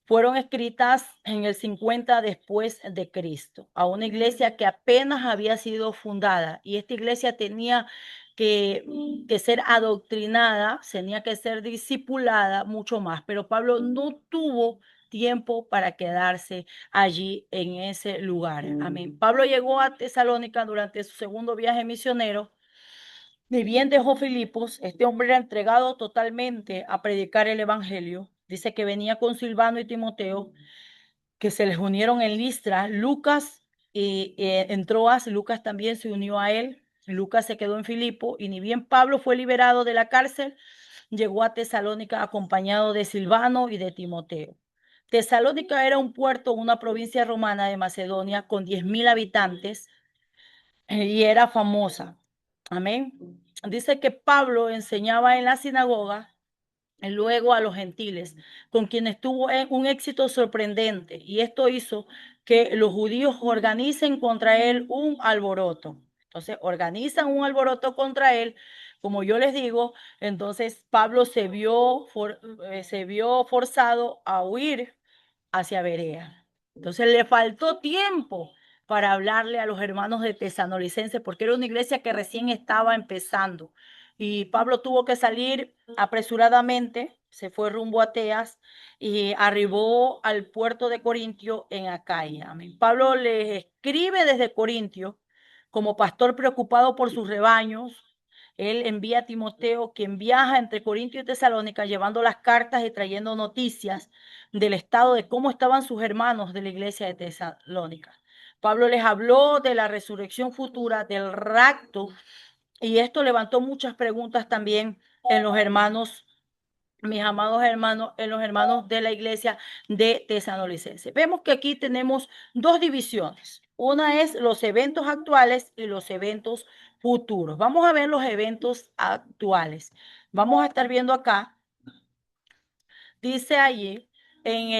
fueron escritas en el 50 después de Cristo, a una iglesia que apenas había sido fundada, y esta iglesia tenía que ser adoctrinada, tenía que ser discipulada mucho más, pero Pablo no tuvo tiempo para quedarse allí en ese lugar. Amén. Pablo llegó a Tesalónica durante su segundo viaje misionero. Ni bien dejó Filipos, este hombre era entregado totalmente a predicar el evangelio. Dice que venía con Silvano y Timoteo, que se les unieron en Listra. Lucas en Troas, Lucas también se unió a él. Lucas se quedó en Filipo y ni bien Pablo fue liberado de la cárcel, llegó a Tesalónica acompañado de Silvano y de Timoteo. Tesalónica era un puerto, una provincia romana de Macedonia con 10,000 habitantes y era famosa. Amén. Dice que Pablo enseñaba en la sinagoga y luego a los gentiles, con quienes tuvo un éxito sorprendente. Y esto hizo que los judíos organicen contra él un alboroto. Entonces, organizan un alboroto contra él. Como yo les digo, entonces Pablo se vio forzado a huir hacia Berea. Entonces le faltó tiempo para hablarle a los hermanos de Tesalonicenses, porque era una iglesia que recién estaba empezando. Y Pablo tuvo que salir apresuradamente, se fue rumbo a Teas y arribó al puerto de Corintio en Acaya. Amén. Pablo les escribe desde Corintio como pastor preocupado por sus rebaños. Él envía a Timoteo, quien viaja entre Corintio y Tesalónica, llevando las cartas y trayendo noticias del estado de cómo estaban sus hermanos de la iglesia de Tesalónica. Pablo les habló de la resurrección futura, del rapto, y esto levantó muchas preguntas también en los hermanos, mis amados hermanos, en los hermanos de la iglesia de Tesalonicenses. Vemos que aquí tenemos dos divisiones. Una es los eventos actuales y los eventos futuros. Vamos a ver los eventos actuales. Vamos a estar viendo acá. Dice allí en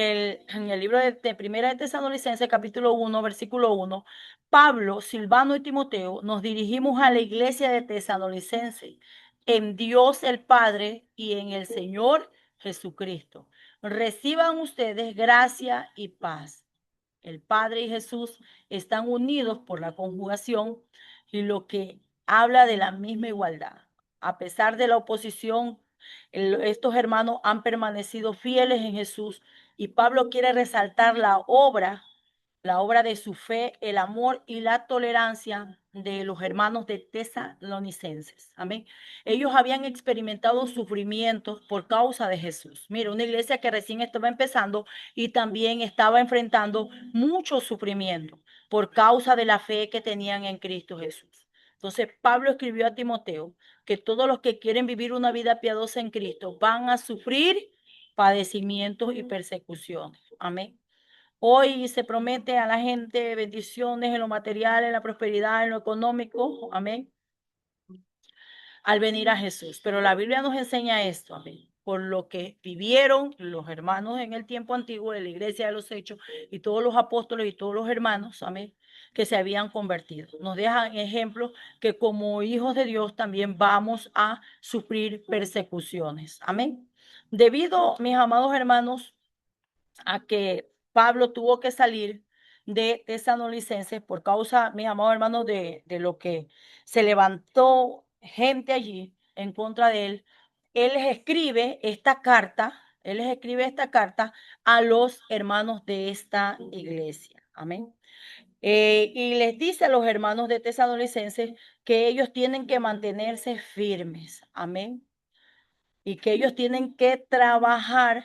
el libro de Primera de Tesalonicenses, capítulo 1, versículo 1, Pablo, Silvano y Timoteo nos dirigimos a la iglesia de Tesalonicenses en Dios el Padre y en el Señor Jesucristo. Reciban ustedes gracia y paz. El Padre y Jesús están unidos por la conjugación y lo que habla de la misma igualdad. A pesar de la oposición, estos hermanos han permanecido fieles en Jesús y Pablo quiere resaltar la obra de su fe, el amor y la tolerancia de los hermanos de Tesalonicenses. Amén. Ellos habían experimentado sufrimientos por causa de Jesús. Mira, una iglesia que recién estaba empezando y también estaba enfrentando mucho sufrimiento por causa de la fe que tenían en Cristo Jesús. Entonces, Pablo escribió a Timoteo que todos los que quieren vivir una vida piadosa en Cristo van a sufrir padecimientos y persecuciones. Amén. Hoy se promete a la gente bendiciones en lo material, en la prosperidad, en lo económico. Amén. Al venir a Jesús. Pero la Biblia nos enseña esto. Amén. Por lo que vivieron los hermanos en el tiempo antiguo de la iglesia de los hechos y todos los apóstoles y todos los hermanos. Amén. Que se habían convertido. Nos dejan ejemplos que como hijos de Dios también vamos a sufrir persecuciones. Amén. Debido, mis amados hermanos, a que Pablo tuvo que salir de Tesalonicenses, por causa, mis amados hermanos, de lo que se levantó gente allí en contra de él, él les escribe esta carta, a los hermanos de esta iglesia. Amén. Y les dice a los hermanos de Tesalonicenses que ellos tienen que mantenerse firmes. Amén. Y que ellos tienen que trabajar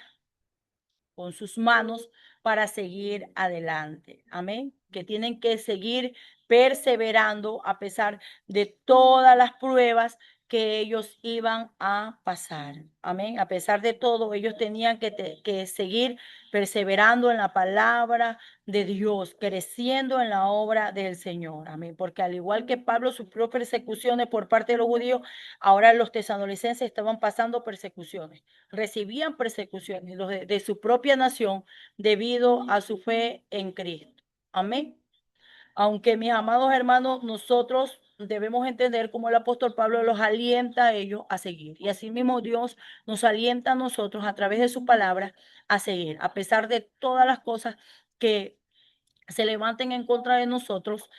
con sus manos para seguir adelante. Amén. Que tienen que seguir perseverando a pesar de todas las pruebas que ellos iban a pasar. Amén. A pesar de todo, ellos tenían que seguir perseverando en la palabra de Dios, creciendo en la obra del Señor. Amén. Porque al igual que Pablo sufrió persecuciones por parte de los judíos, ahora los tesalonicenses estaban pasando persecuciones, recibían persecuciones los de su propia nación debido a su fe en Cristo. Amén. Aunque mis amados hermanos, nosotros debemos entender cómo el apóstol Pablo los alienta a ellos a seguir. Y asimismo Dios nos alienta a nosotros a través de su palabra a seguir, a pesar de todas las cosas que se levanten en contra de nosotros,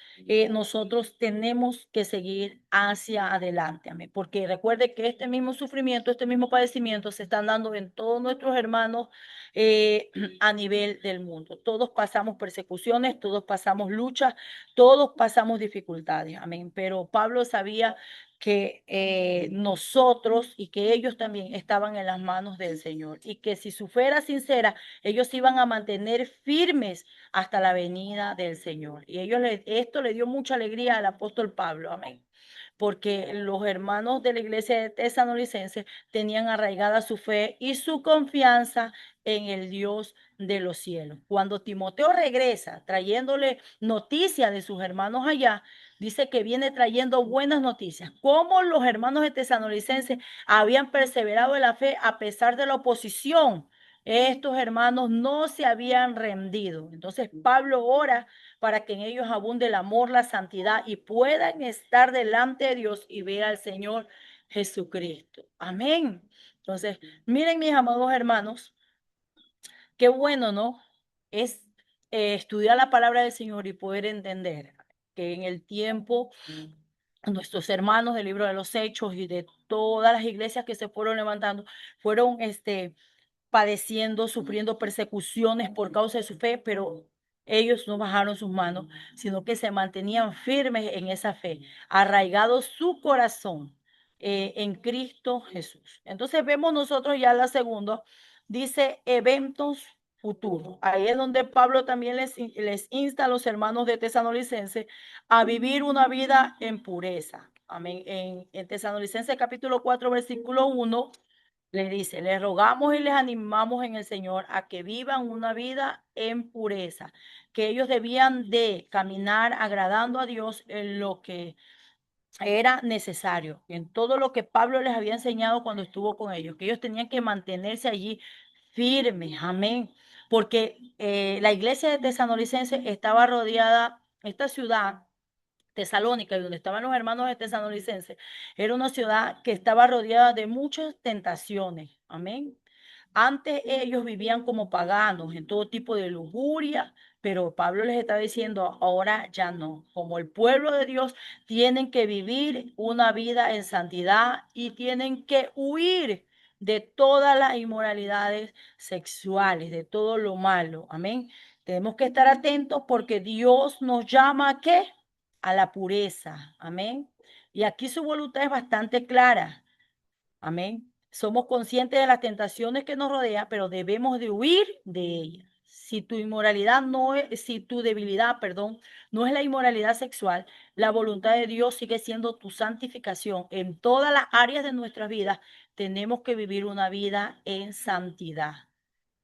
nosotros tenemos que seguir hacia adelante. Amén. Porque recuerde que este mismo sufrimiento, este mismo padecimiento se están dando en todos nuestros hermanos a nivel del mundo. Todos pasamos persecuciones, todos pasamos luchas, todos pasamos dificultades. Amén. Pero Pablo sabía que nosotros y que ellos también estaban en las manos del Señor y que si su fe era sincera, ellos iban a mantener firmes hasta la venida del Señor. Y esto le dio mucha alegría al apóstol Pablo, amén. Porque los hermanos de la iglesia de Tesalonicenses tenían arraigada su fe y su confianza en el Dios de los cielos. Cuando Timoteo regresa trayéndole noticias de sus hermanos allá, dice que viene trayendo buenas noticias. Cómo los hermanos de Tesalonicenses habían perseverado en la fe a pesar de la oposición. Estos hermanos no se habían rendido. Entonces Pablo ora para que en ellos abunde el amor, la santidad y puedan estar delante de Dios y ver al Señor Jesucristo. Amén. Entonces, miren mis amados hermanos, qué bueno, ¿no? Es estudiar la palabra del Señor y poder entender que en el tiempo nuestros hermanos del libro de los Hechos y de todas las iglesias que se fueron levantando fueron padeciendo, sufriendo persecuciones por causa de su fe, pero ellos no bajaron sus manos, sino que se mantenían firmes en esa fe, arraigado su corazón en Cristo Jesús. Entonces vemos nosotros ya la segunda, dice eventos futuros. Ahí es donde Pablo también les insta a los hermanos de Tesalonicenses a vivir una vida en pureza. Amén. En Tesalonicenses capítulo 4, versículo 1, les dice, les rogamos y les animamos en el Señor a que vivan una vida en pureza, que ellos debían de caminar agradando a Dios en lo que era necesario, en todo lo que Pablo les había enseñado cuando estuvo con ellos, que ellos tenían que mantenerse allí firmes, amén, porque la iglesia de Tesalonicenses estaba rodeada, esta ciudad Tesalónica, y donde estaban los hermanos de Tesalonicenses, era una ciudad que estaba rodeada de muchas tentaciones. Amén. Antes ellos vivían como paganos en todo tipo de lujuria, pero Pablo les está diciendo, ahora ya no. Como el pueblo de Dios, tienen que vivir una vida en santidad y tienen que huir de todas las inmoralidades sexuales, de todo lo malo. Amén. Tenemos que estar atentos porque Dios nos llama ¿a qué? A la pureza. Amén. Y aquí su voluntad es bastante clara. Amén. Somos conscientes de las tentaciones que nos rodean, pero debemos de huir de ellas. Si tu inmoralidad no es, si tu debilidad, perdón, no es la inmoralidad sexual, la voluntad de Dios sigue siendo tu santificación. En todas las áreas de nuestras vidas tenemos que vivir una vida en santidad.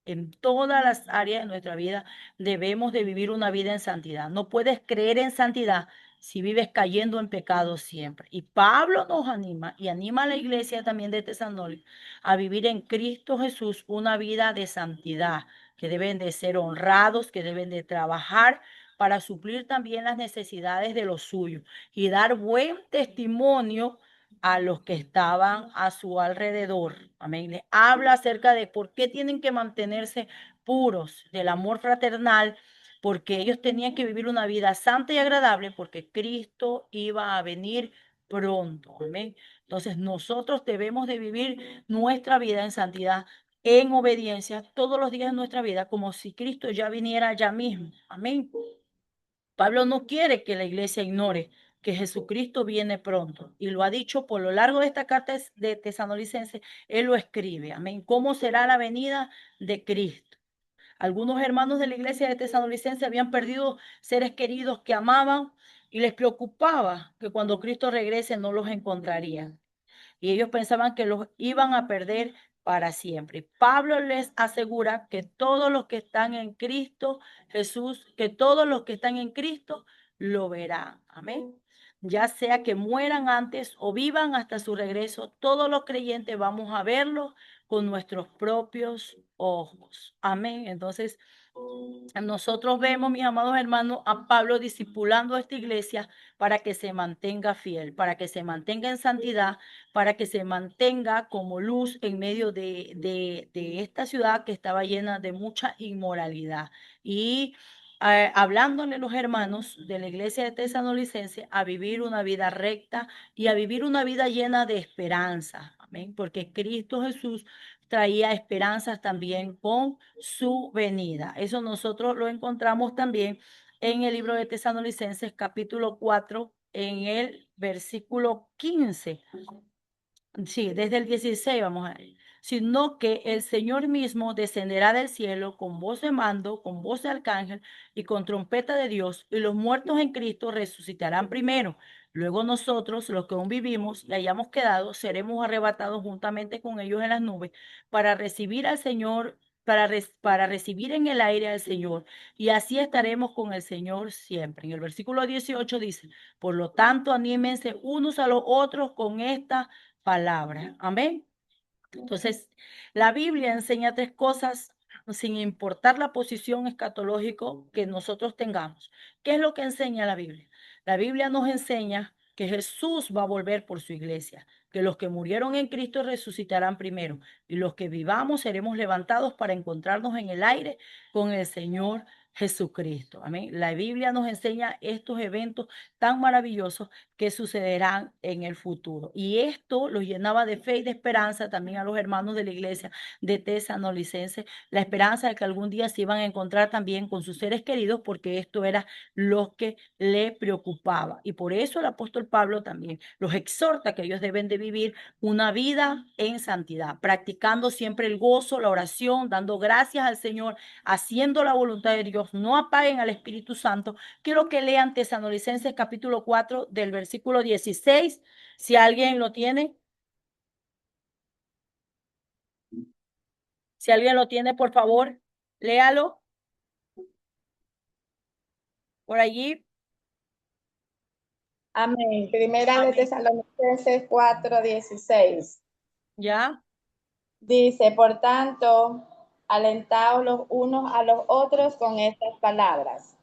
En todas las áreas de nuestra vida debemos de vivir una vida en santidad. No puedes creer en santidad si vives cayendo en pecado siempre. Y Pablo nos anima y anima a la iglesia también de Tesalónica a vivir en Cristo Jesús una vida de santidad, que deben de ser honrados, que deben de trabajar para suplir también las necesidades de los suyos y dar buen testimonio a los que estaban a su alrededor. Amén. Les habla acerca de por qué tienen que mantenerse puros, del amor fraternal, porque ellos tenían que vivir una vida santa y agradable porque Cristo iba a venir pronto. Amén. Entonces nosotros debemos de vivir nuestra vida en santidad, en obediencia, todos los días de nuestra vida, como si Cristo ya viniera ya mismo. Amén. Pablo no quiere que la iglesia ignore que Jesucristo viene pronto y lo ha dicho por lo largo de esta carta de Tesalonicenses, él lo escribe. Amén. ¿Cómo será la venida de Cristo? Algunos hermanos de la iglesia de Tesalonicenses habían perdido seres queridos que amaban y les preocupaba que cuando Cristo regrese no los encontrarían. Y ellos pensaban que los iban a perder para siempre. Pablo les asegura que todos los que están en Cristo Jesús, que todos los que están en Cristo lo verán. Amén. Ya sea que mueran antes o vivan hasta su regreso, todos los creyentes vamos a verlo con nuestros propios ojos. Amén. Entonces, nosotros vemos, mis amados hermanos, a Pablo discipulando a esta iglesia para que se mantenga fiel, para que se mantenga en santidad, para que se mantenga como luz en medio de esta ciudad que estaba llena de mucha inmoralidad. Y hablándole a los hermanos de la iglesia de Tesalonicense a vivir una vida recta y a vivir una vida llena de esperanza. Amén. Porque Cristo Jesús traía esperanzas también con su venida. Eso nosotros lo encontramos también en el libro de Tesalonicenses capítulo 4, en el versículo 15. Sí, desde el 16 vamos a ver. Sino que el Señor mismo descenderá del cielo con voz de mando, con voz de arcángel y con trompeta de Dios, y los muertos en Cristo resucitarán primero. Luego nosotros, los que aún vivimos y hayamos quedado, seremos arrebatados juntamente con ellos en las nubes para recibir al Señor, para recibir en el aire al Señor, y así estaremos con el Señor siempre. En el versículo 18 dice, por lo tanto, anímense unos a los otros con esta palabra. Amén. Entonces, la Biblia enseña tres cosas sin importar la posición escatológica que nosotros tengamos. ¿Qué es lo que enseña la Biblia? La Biblia nos enseña que Jesús va a volver por su iglesia, que los que murieron en Cristo resucitarán primero y los que vivamos seremos levantados para encontrarnos en el aire con el Señor Jesucristo. Amén. La Biblia nos enseña estos eventos tan maravillosos que sucederán en el futuro. Y esto los llenaba de fe y de esperanza también a los hermanos de la iglesia de Tesalonicenses, la esperanza de que algún día se iban a encontrar también con sus seres queridos, porque esto era lo que le preocupaba. Y por eso el apóstol Pablo también los exhorta que ellos deben de vivir una vida en santidad, practicando siempre el gozo, la oración, dando gracias al Señor, haciendo la voluntad de Dios. No apaguen al Espíritu Santo. Quiero que lean Tesalonicenses capítulo 4 del versículo 16, si alguien lo tiene. Si alguien lo tiene, por favor, léalo por allí. Amén. Primera de Amén. Tesalonicenses 4:16. ¿Ya? Dice, por tanto, alentaos los unos a los otros con estas palabras.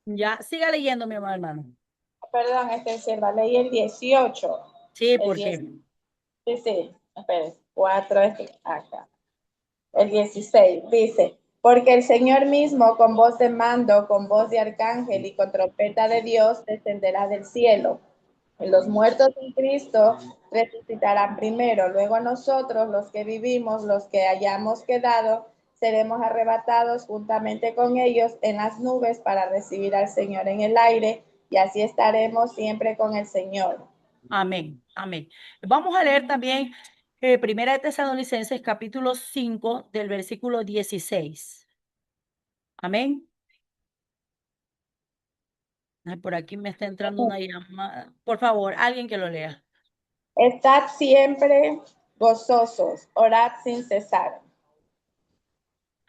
Ya, siga leyendo, mi hermano. Perdón, sierva, leí el 18. Sí, El porque 10, sí, espere, 4, acá. El 16 dice, porque el Señor mismo con voz de mando, con voz de arcángel y con trompeta de Dios descenderá del cielo. Y los muertos en Cristo resucitarán primero. Luego nosotros, los que vivimos, los que hayamos quedado, seremos arrebatados juntamente con ellos en las nubes para recibir al Señor en el aire, y así estaremos siempre con el Señor. amén, amén. Vamos a leer también Primera de Tesalonicenses capítulo 5 del versículo 16. Amén. Ay, por aquí me está entrando una llamada. Por favor, alguien que lo lea. Estad siempre gozosos, orad sin cesar.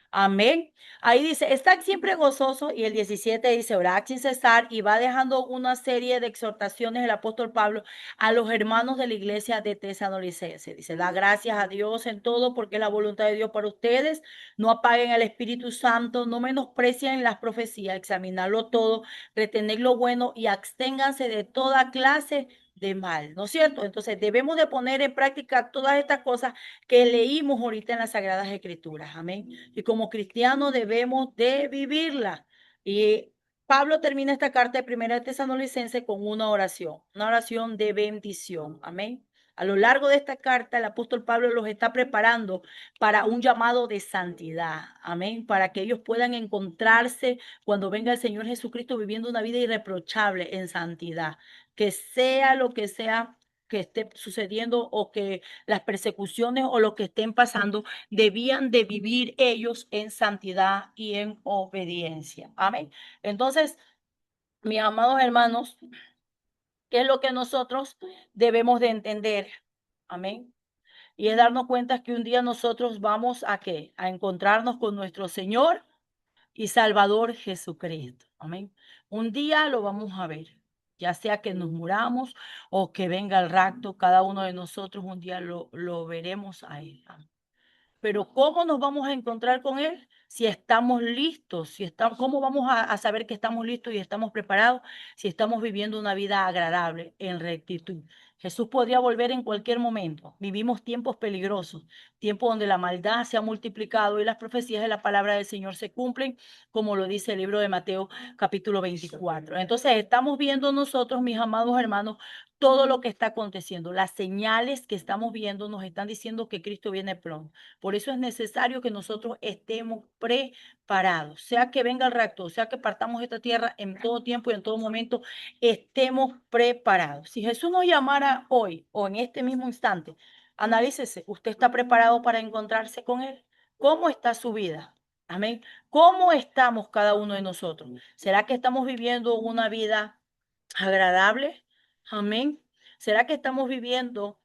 Amén. Ahí dice, estad siempre gozoso, y el 17 dice, orad sin cesar, y va dejando una serie de exhortaciones el apóstol Pablo a los hermanos de la iglesia de Tesalonicense. Dice, da gracias a Dios en todo porque es la voluntad de Dios para ustedes. No apaguen el Espíritu Santo, no menosprecien las profecías, examinarlo todo, retener lo bueno y absténganse de toda clase de mal, ¿no es cierto? Entonces debemos de poner en práctica todas estas cosas que leímos ahorita en las Sagradas Escrituras, amén. Y como cristianos debemos de vivirla. Y Pablo termina esta carta de Primera de Tesalonicenses con una oración de bendición, amén. A lo largo de esta carta, el apóstol Pablo los está preparando para un llamado de santidad, amén, para que ellos puedan encontrarse cuando venga el Señor Jesucristo viviendo una vida irreprochable en santidad, que sea lo que sea que esté sucediendo o que las persecuciones o lo que estén pasando, debían de vivir ellos en santidad y en obediencia. Amén. Entonces, mis amados hermanos, ¿qué es lo que nosotros debemos de entender? Amén. Y es darnos cuenta que un día nosotros vamos a ¿qué? A encontrarnos con nuestro Señor y Salvador Jesucristo. Amén. Un día lo vamos a ver, ya sea que nos muramos o que venga el rapto, cada uno de nosotros un día lo veremos a Él. Amén. Pero ¿cómo nos vamos a encontrar con Él? Si estamos listos, ¿cómo vamos a saber que estamos listos y estamos preparados? Si estamos viviendo una vida agradable, en rectitud. Jesús podría volver en cualquier momento. Vivimos tiempos peligrosos, tiempos donde la maldad se ha multiplicado y las profecías de la palabra del Señor se cumplen, como lo dice el libro de Mateo capítulo 24. Entonces estamos viendo nosotros, mis amados hermanos, todo lo que está aconteciendo. Las señales que estamos viendo nos están diciendo que Cristo viene pronto. Por eso es necesario que nosotros estemos preparados, sea que venga el rapto, sea que partamos de esta tierra en todo tiempo y en todo momento, estemos preparados. Si Jesús nos llamara hoy o en este mismo instante, analícese, ¿usted está preparado para encontrarse con Él? ¿Cómo está su vida? Amén. ¿Cómo estamos cada uno de nosotros? ¿Será que estamos viviendo una vida agradable? Amén. ¿Será que estamos viviendo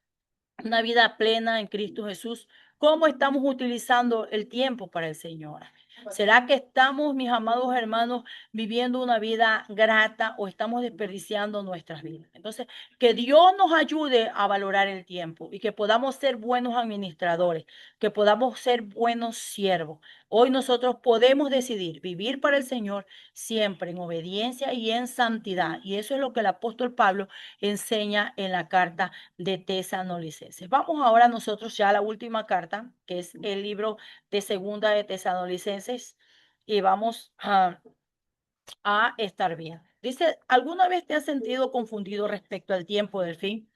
una vida plena en Cristo Jesús? ¿Cómo estamos utilizando el tiempo para el Señor? ¿Será que estamos, mis amados hermanos, viviendo una vida grata o estamos desperdiciando nuestras vidas? Entonces, que Dios nos ayude a valorar el tiempo y que podamos ser buenos administradores, que podamos ser buenos siervos. Hoy nosotros podemos decidir vivir para el Señor siempre en obediencia y en santidad. Y eso es lo que el apóstol Pablo enseña en la carta de Tesalonicenses. Vamos ahora nosotros ya a la última carta, que es el libro de Segunda de Tesalonicenses, y vamos a estar bien. Dice, ¿alguna vez te has sentido confundido respecto al tiempo del fin?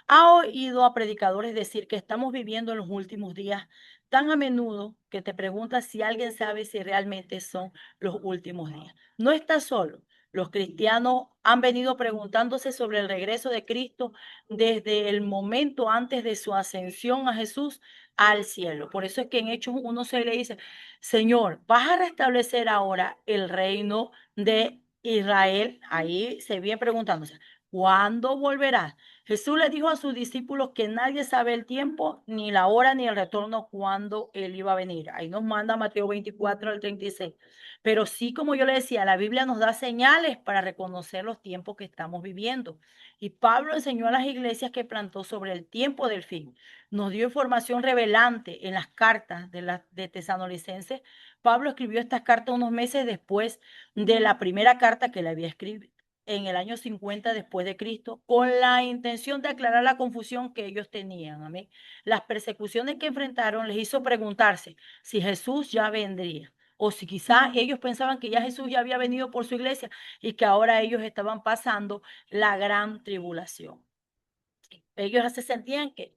¿Ha oído a predicadores decir que estamos viviendo en los últimos días tan a menudo que te preguntas si alguien sabe si realmente son los últimos días? No estás solo. Los cristianos han venido preguntándose sobre el regreso de Cristo desde el momento antes de su ascensión a Jesús al cielo. Por eso es que en Hechos 1:6 le dice, Señor, ¿vas a restablecer ahora el reino de Israel? Ahí se viene preguntándose, ¿cuándo volverás? Jesús le dijo a sus discípulos que nadie sabe el tiempo, ni la hora, ni el retorno cuando Él iba a venir. Ahí nos manda Mateo 24 al 36. Pero sí, como yo le decía, la Biblia nos da señales para reconocer los tiempos que estamos viviendo. Y Pablo enseñó a las iglesias que plantó sobre el tiempo del fin. Nos dio información revelante en las cartas de Tesalonicenses. Pablo escribió estas cartas unos meses después de la primera carta que le había escrito en el año 50 después de Cristo, con la intención de aclarar la confusión que ellos tenían. Amén. Las persecuciones que enfrentaron les hizo preguntarse si Jesús ya vendría o si quizás ellos pensaban que ya Jesús ya había venido por su iglesia y que ahora ellos estaban pasando la gran tribulación. Ellos se sentían que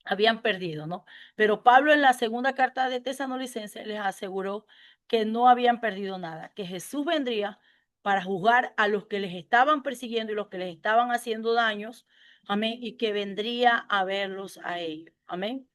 habían perdido, ¿no? Pero Pablo en la segunda carta de Tesalonicenses les aseguró que no habían perdido nada, que Jesús vendría para juzgar a los que les estaban persiguiendo y los que les estaban haciendo daños, amén, y que vendría a verlos a ellos, amén.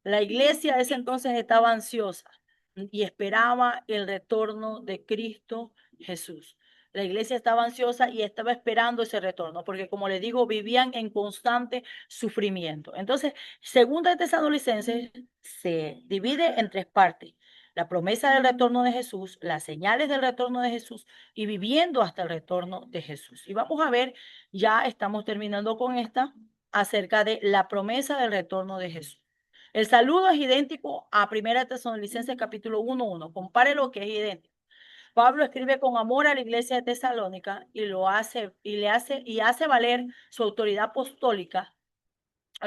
La iglesia ese entonces estaba ansiosa y esperaba el retorno de Cristo Jesús. La iglesia estaba ansiosa y estaba esperando ese retorno, porque como les digo, vivían en constante sufrimiento. Entonces, segunda de Tesalonicenses se divide en tres partes. La promesa del retorno de Jesús, las señales del retorno de Jesús y viviendo hasta el retorno de Jesús. Y vamos a ver, ya estamos terminando con esta, acerca de la promesa del retorno de Jesús. El saludo es idéntico a 1 Tesalonicenses capítulo 1:1. Compare lo que es idéntico. Pablo escribe con amor a la iglesia de Tesalónica y hace valer su autoridad apostólica,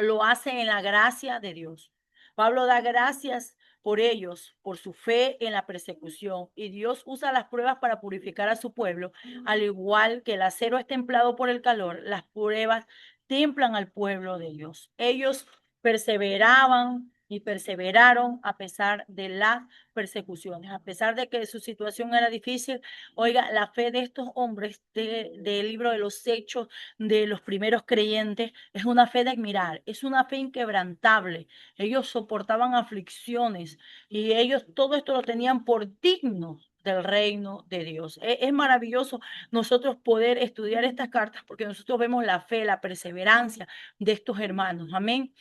lo hace en la gracia de Dios. Pablo da gracias por ellos, por su fe en la persecución, y Dios usa las pruebas para purificar a su pueblo, al igual que el acero es templado por el calor, las pruebas templan al pueblo de Dios. Ellos perseveraban y perseveraron a pesar de las persecuciones, a pesar de que su situación era difícil. Oiga, la fe de estos hombres del libro de los Hechos, de los primeros creyentes, es una fe de admirar, es una fe inquebrantable. Ellos soportaban aflicciones y ellos todo esto lo tenían por digno del reino de Dios. Es maravilloso nosotros poder estudiar estas cartas porque nosotros vemos la fe, la perseverancia de estos hermanos. Amén.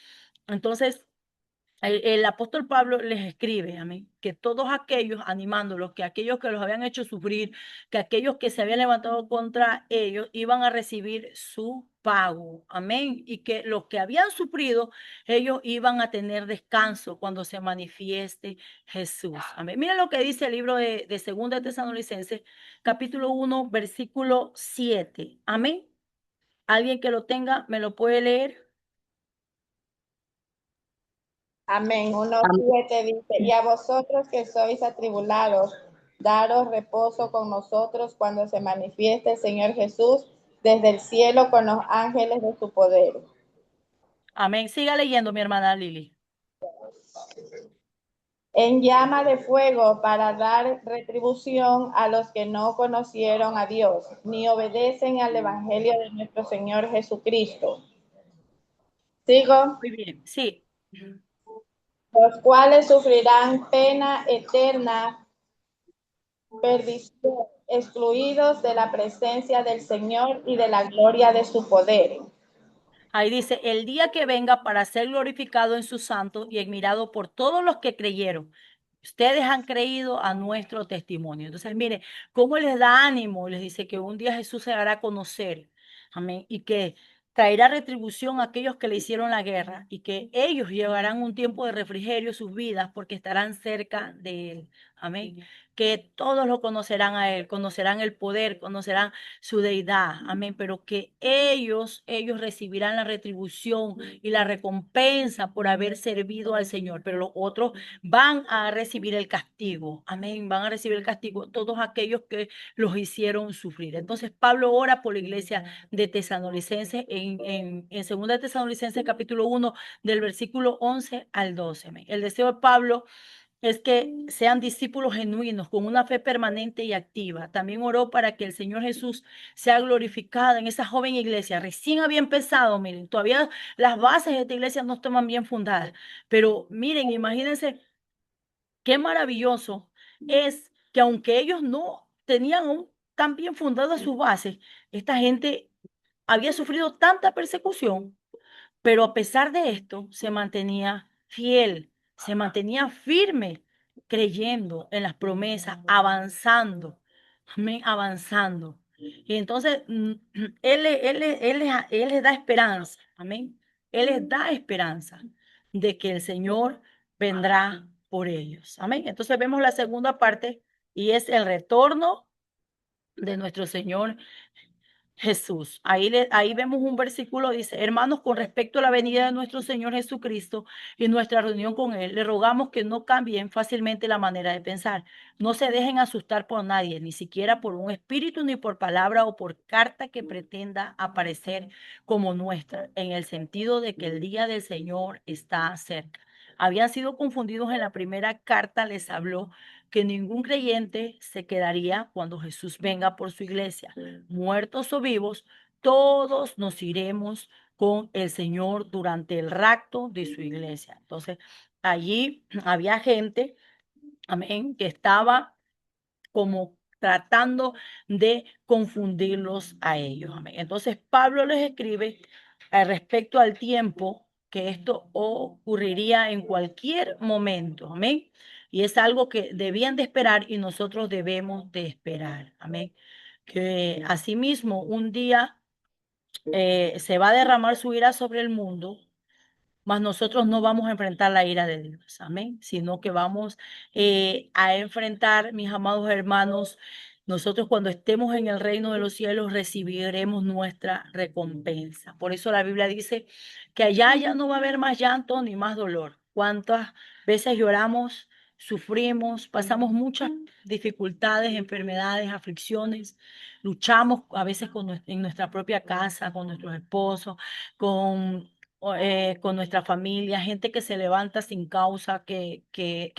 Entonces, el apóstol Pablo les escribe, amén, que todos aquellos animándolos, que aquellos que los habían hecho sufrir, que aquellos que se habían levantado contra ellos iban a recibir su pago, amén, y que los que habían sufrido, ellos iban a tener descanso cuando se manifieste Jesús, amén. Miren lo que dice el libro de 2 Tesalonicenses, capítulo 1, versículo 7, amén. Alguien que lo tenga, ¿me lo puede leer? Amén. 1:7 dice, y a vosotros que sois atribulados, daros reposo con nosotros cuando se manifieste el Señor Jesús desde el cielo con los ángeles de su poder. Amén. Siga leyendo, mi hermana Lili. En llama de fuego para dar retribución a los que no conocieron a Dios, ni obedecen al Evangelio de nuestro Señor Jesucristo. ¿Sigo? Muy bien, sí. Los cuales sufrirán pena eterna, perdición, excluidos de la presencia del Señor y de la gloria de su poder. Ahí dice, el día que venga para ser glorificado en sus santos y admirado por todos los que creyeron. Ustedes han creído a nuestro testimonio. Entonces, mire, cómo les da ánimo. Les dice que un día Jesús se hará conocer. Amén. Y que traerá retribución a aquellos que le hicieron la guerra y que ellos llevarán un tiempo de refrigerio sus vidas porque estarán cerca de Él. Amén. Que todos lo conocerán a Él, conocerán el poder, conocerán su deidad. Amén. Pero que ellos recibirán la retribución y la recompensa por haber servido al Señor. Pero los otros van a recibir el castigo. Amén. Van a recibir el castigo todos aquellos que los hicieron sufrir. Entonces Pablo ora por la iglesia de Tesalonicenses en 2 Tesalonicenses capítulo 1 del versículo 11 al 12. Amén. El deseo de Pablo es que sean discípulos genuinos, con una fe permanente y activa. También oró para que el Señor Jesús sea glorificado en esa joven iglesia. Recién había empezado, miren, todavía las bases de esta iglesia no estaban bien fundadas. Pero miren, imagínense qué maravilloso es que aunque ellos no tenían aún tan bien fundadas sus bases, esta gente había sufrido tanta persecución, pero a pesar de esto se mantenía fiel, se mantenía firme, creyendo en las promesas, avanzando, amén, avanzando. Y entonces él les da esperanza, amén. Él les da esperanza de que el Señor vendrá por ellos, amén. Entonces vemos la segunda parte y es el retorno de nuestro Señor Jesús. Ahí vemos un versículo, dice, hermanos, con respecto a la venida de nuestro Señor Jesucristo y nuestra reunión con Él, le rogamos que no cambien fácilmente la manera de pensar. No se dejen asustar por nadie, ni siquiera por un espíritu, ni por palabra o por carta que pretenda aparecer como nuestra, en el sentido de que el día del Señor está cerca. Habían sido confundidos en la primera carta, les habló que ningún creyente se quedaría cuando Jesús venga por su iglesia. Muertos o vivos, todos nos iremos con el Señor durante el rapto de su iglesia. Entonces, allí había gente, amén, que estaba como tratando de confundirlos a ellos. Amén. Entonces, Pablo les escribe respecto al tiempo que esto ocurriría en cualquier momento. Amén. Y es algo que debían de esperar y nosotros debemos de esperar. Amén. Que asimismo un día se va a derramar su ira sobre el mundo mas nosotros no vamos a enfrentar la ira de Dios, amén, sino que vamos a enfrentar, mis amados hermanos, nosotros cuando estemos en el reino de los cielos recibiremos nuestra recompensa. Por eso la Biblia dice que allá ya no va a haber más llanto ni más dolor. ¿Cuántas veces lloramos, sufrimos, pasamos muchas dificultades, enfermedades, aflicciones, luchamos a veces en nuestra propia casa, con nuestros esposos, con nuestra familia, gente que se levanta sin causa, que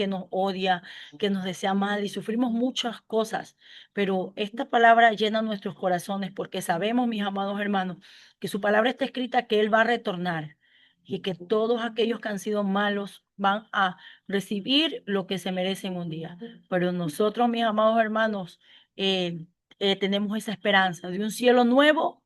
nos odia, que nos desea mal y sufrimos muchas cosas, pero esta palabra llena nuestros corazones porque sabemos, mis amados hermanos, que su palabra está escrita que Él va a retornar y que todos aquellos que han sido malos van a recibir lo que se merecen un día. Pero nosotros, mis amados hermanos, tenemos esa esperanza de un cielo nuevo,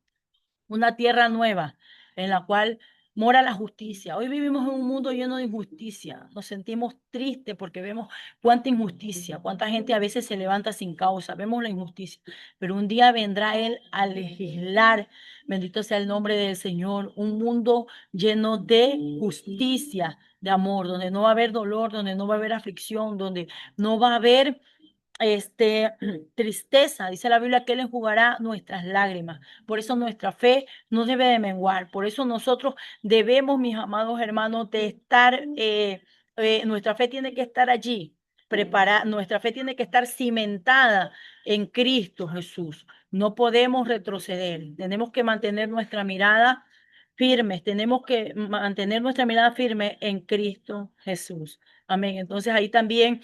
una tierra nueva en la cual mora la justicia. Hoy vivimos en un mundo lleno de injusticia. Nos sentimos tristes porque vemos cuánta injusticia, cuánta gente a veces se levanta sin causa. Vemos la injusticia. Pero un día vendrá Él a legislar, bendito sea el nombre del Señor, un mundo lleno de justicia, de amor, donde no va a haber dolor, donde no va a haber aflicción, donde no va a haber tristeza. Dice la Biblia que Él enjugará nuestras lágrimas. Por eso nuestra fe no debe de menguar. Por eso nosotros debemos, mis amados hermanos, de estar, nuestra fe tiene que estar allí, preparada, nuestra fe tiene que estar cimentada en Cristo Jesús. No podemos retroceder. Tenemos que mantener nuestra mirada firmes, tenemos que mantener nuestra mirada firme en Cristo Jesús. Amén. Entonces ahí también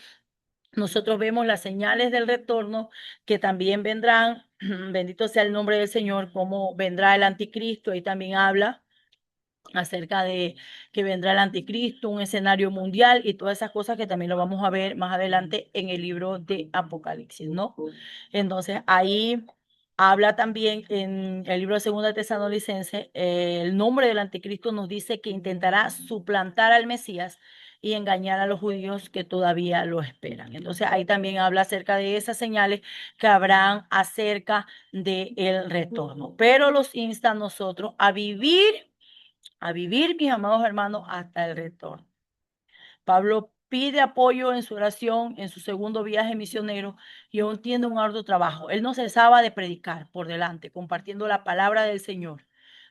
nosotros vemos las señales del retorno que también vendrán. Bendito sea el nombre del Señor, como vendrá el anticristo. Ahí también habla acerca de que vendrá el anticristo, un escenario mundial y todas esas cosas que también lo vamos a ver más adelante en el libro de Apocalipsis, ¿no? Entonces ahí habla también en el libro de Segunda Tesalonicense, el nombre del anticristo nos dice que intentará suplantar al Mesías y engañar a los judíos que todavía lo esperan. Entonces ahí también habla acerca de esas señales que habrán acerca del retorno. Pero los insta a nosotros a vivir, mis amados hermanos, hasta el retorno. Pablo pide apoyo en su oración, en su segundo viaje misionero, y aún tiene un arduo trabajo. Él no cesaba de predicar por delante, compartiendo la palabra del Señor.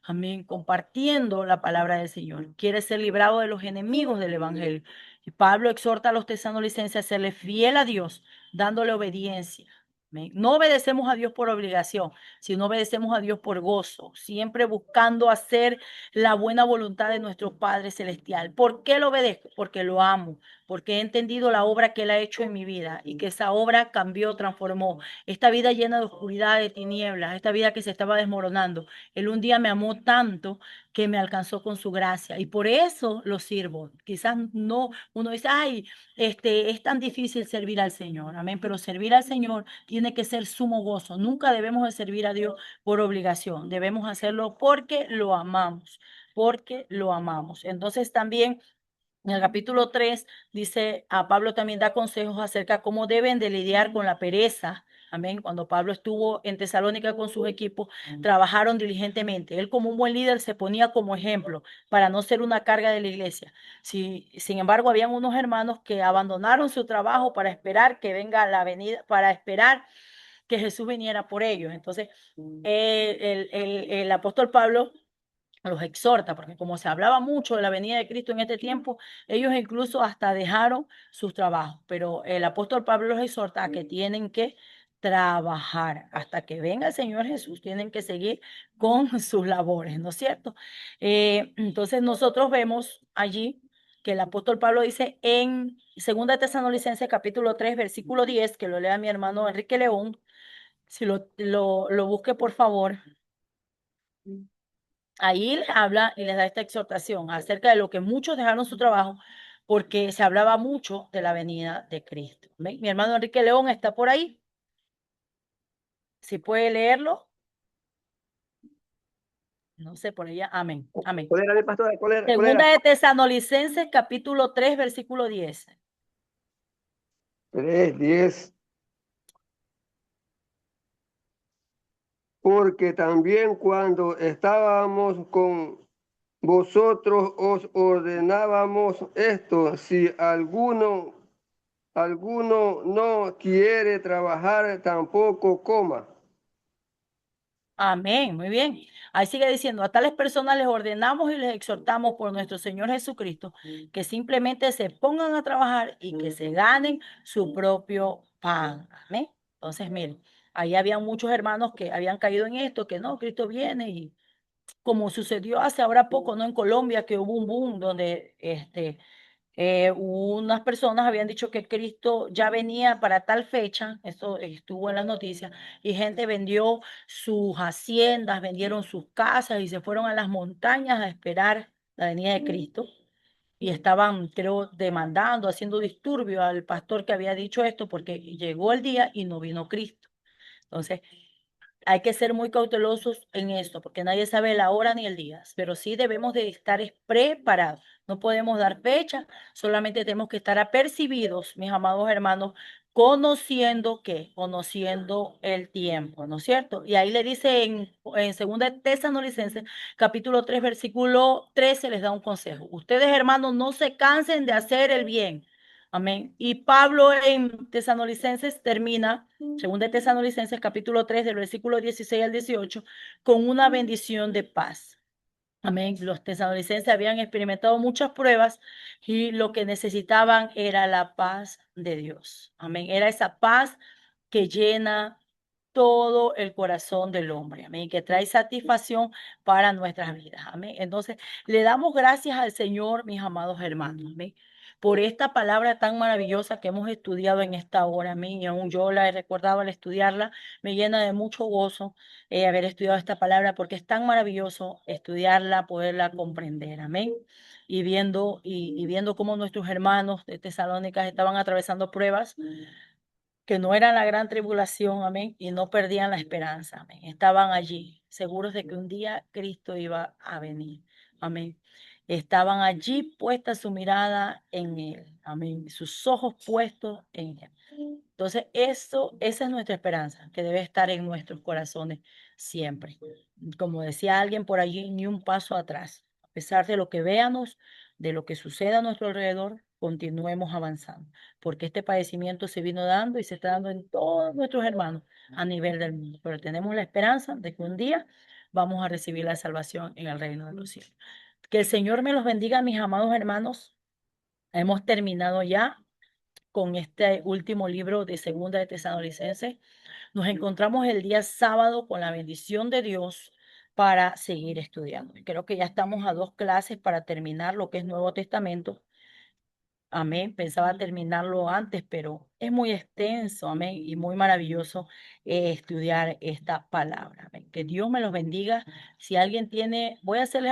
Amén, compartiendo la palabra del Señor. Quiere ser librado de los enemigos del Evangelio. Y Pablo exhorta a los tesalonicenses a serle fiel a Dios, dándole obediencia. Amén. No obedecemos a Dios por obligación, sino obedecemos a Dios por gozo, siempre buscando hacer la buena voluntad de nuestro Padre Celestial. ¿Por qué lo obedezco? Porque lo amo, porque he entendido la obra que Él ha hecho en mi vida y que esa obra cambió, transformó esta vida llena de oscuridad, de tinieblas, esta vida que se estaba desmoronando. Él un día me amó tanto que me alcanzó con su gracia y por eso lo sirvo. Quizás no, uno dice, ay, es tan difícil servir al Señor, amén, pero servir al Señor tiene que ser sumo gozo. Nunca debemos de servir a Dios por obligación, debemos hacerlo porque lo amamos, porque lo amamos. Entonces también en el capítulo 3 dice, a Pablo también da consejos acerca de cómo deben de lidiar con la pereza. Amén. Cuando Pablo estuvo en Tesalónica con sus equipos, trabajaron diligentemente. Él como un buen líder se ponía como ejemplo para no ser una carga de la iglesia. Sin embargo, habían unos hermanos que abandonaron su trabajo para esperar que venga la venida, para esperar que Jesús viniera por ellos. Entonces, el apóstol Pablo los exhorta, porque como se hablaba mucho de la venida de Cristo en este tiempo, ellos incluso hasta dejaron sus trabajos, pero el apóstol Pablo los exhorta a que tienen que trabajar hasta que venga el Señor Jesús, tienen que seguir con sus labores, ¿no es cierto? Entonces nosotros vemos allí que el apóstol Pablo dice en 2 Tesalonicenses capítulo 3, versículo 10, que lo lea mi hermano Enrique León, si lo busque por favor. Ahí les habla y les da esta exhortación acerca de lo que muchos dejaron su trabajo porque se hablaba mucho de la venida de Cristo. ¿Ven? Mi hermano Enrique León está por ahí. Si puede leerlo. No sé, por ella. Amén. Amén. ¿Cuál era, mi pastora? ¿Cuál era? Segunda de Tesalonicenses, capítulo 3, versículo 10. 3:10. Porque también cuando estábamos con vosotros os ordenábamos esto, si alguno no quiere trabajar, tampoco coma. Amén, muy bien. Ahí sigue diciendo, a tales personas les ordenamos y les exhortamos por nuestro Señor Jesucristo que simplemente se pongan a trabajar y que se ganen su propio pan. Amén. Entonces, miren, ahí había muchos hermanos que habían caído en esto, que no, Cristo viene y como sucedió hace ahora poco, ¿no? En Colombia, que hubo un boom donde unas personas habían dicho que Cristo ya venía para tal fecha, esto estuvo en las noticias, y gente vendió sus haciendas, vendieron sus casas y se fueron a las montañas a esperar la venida de Cristo. Y estaban, creo, demandando, haciendo disturbio al pastor que había dicho esto, porque llegó el día y no vino Cristo. Entonces, hay que ser muy cautelosos en esto, porque nadie sabe la hora ni el día, pero sí debemos de estar preparados. No podemos dar fecha, solamente tenemos que estar apercibidos, mis amados hermanos, conociendo el tiempo, ¿no es cierto? Y ahí le dice en 2 Tesalonicenses, capítulo 3, versículo 13, les da un consejo. Ustedes, hermanos, no se cansen de hacer el bien. Amén. Y Pablo en Tesalonicenses termina, 2 Tesalonicenses capítulo 3 del versículo 16 al 18, con una bendición de paz. Amén. Los tesalonicenses habían experimentado muchas pruebas y lo que necesitaban era la paz de Dios. Amén. Era esa paz que llena todo el corazón del hombre. Amén. Que trae satisfacción para nuestras vidas. Amén. Entonces, le damos gracias al Señor, mis amados hermanos. Amén. Por esta palabra tan maravillosa que hemos estudiado en esta hora. Amén. Y aún yo la he recordado al estudiarla, me llena de mucho gozo haber estudiado esta palabra porque es tan maravilloso estudiarla, poderla comprender. Amén. Y viendo cómo nuestros hermanos de Tesalónicas estaban atravesando pruebas que no eran la gran tribulación, amén, y no perdían la esperanza, amén. Estaban allí, seguros de que un día Cristo iba a venir, amén. Estaban allí puesta su mirada en Él, amén, sus ojos puestos en Él. Entonces, esa es nuestra esperanza, que debe estar en nuestros corazones siempre. Como decía alguien por allí, ni un paso atrás. A pesar de lo que veamos, de lo que suceda a nuestro alrededor, continuemos avanzando, porque este padecimiento se vino dando y se está dando en todos nuestros hermanos a nivel del mundo. Pero tenemos la esperanza de que un día vamos a recibir la salvación en el reino de los cielos. Que el Señor me los bendiga, mis amados hermanos. Hemos terminado ya con este último libro de Segunda de Tesalonicenses. Nos encontramos el día sábado con la bendición de Dios para seguir estudiando. Creo que ya estamos a 2 clases para terminar lo que es Nuevo Testamento. Amén. Pensaba terminarlo antes, pero es muy extenso, amén, y muy maravilloso estudiar esta palabra. Amén. Que Dios me los bendiga. Si alguien tiene, voy a hacerle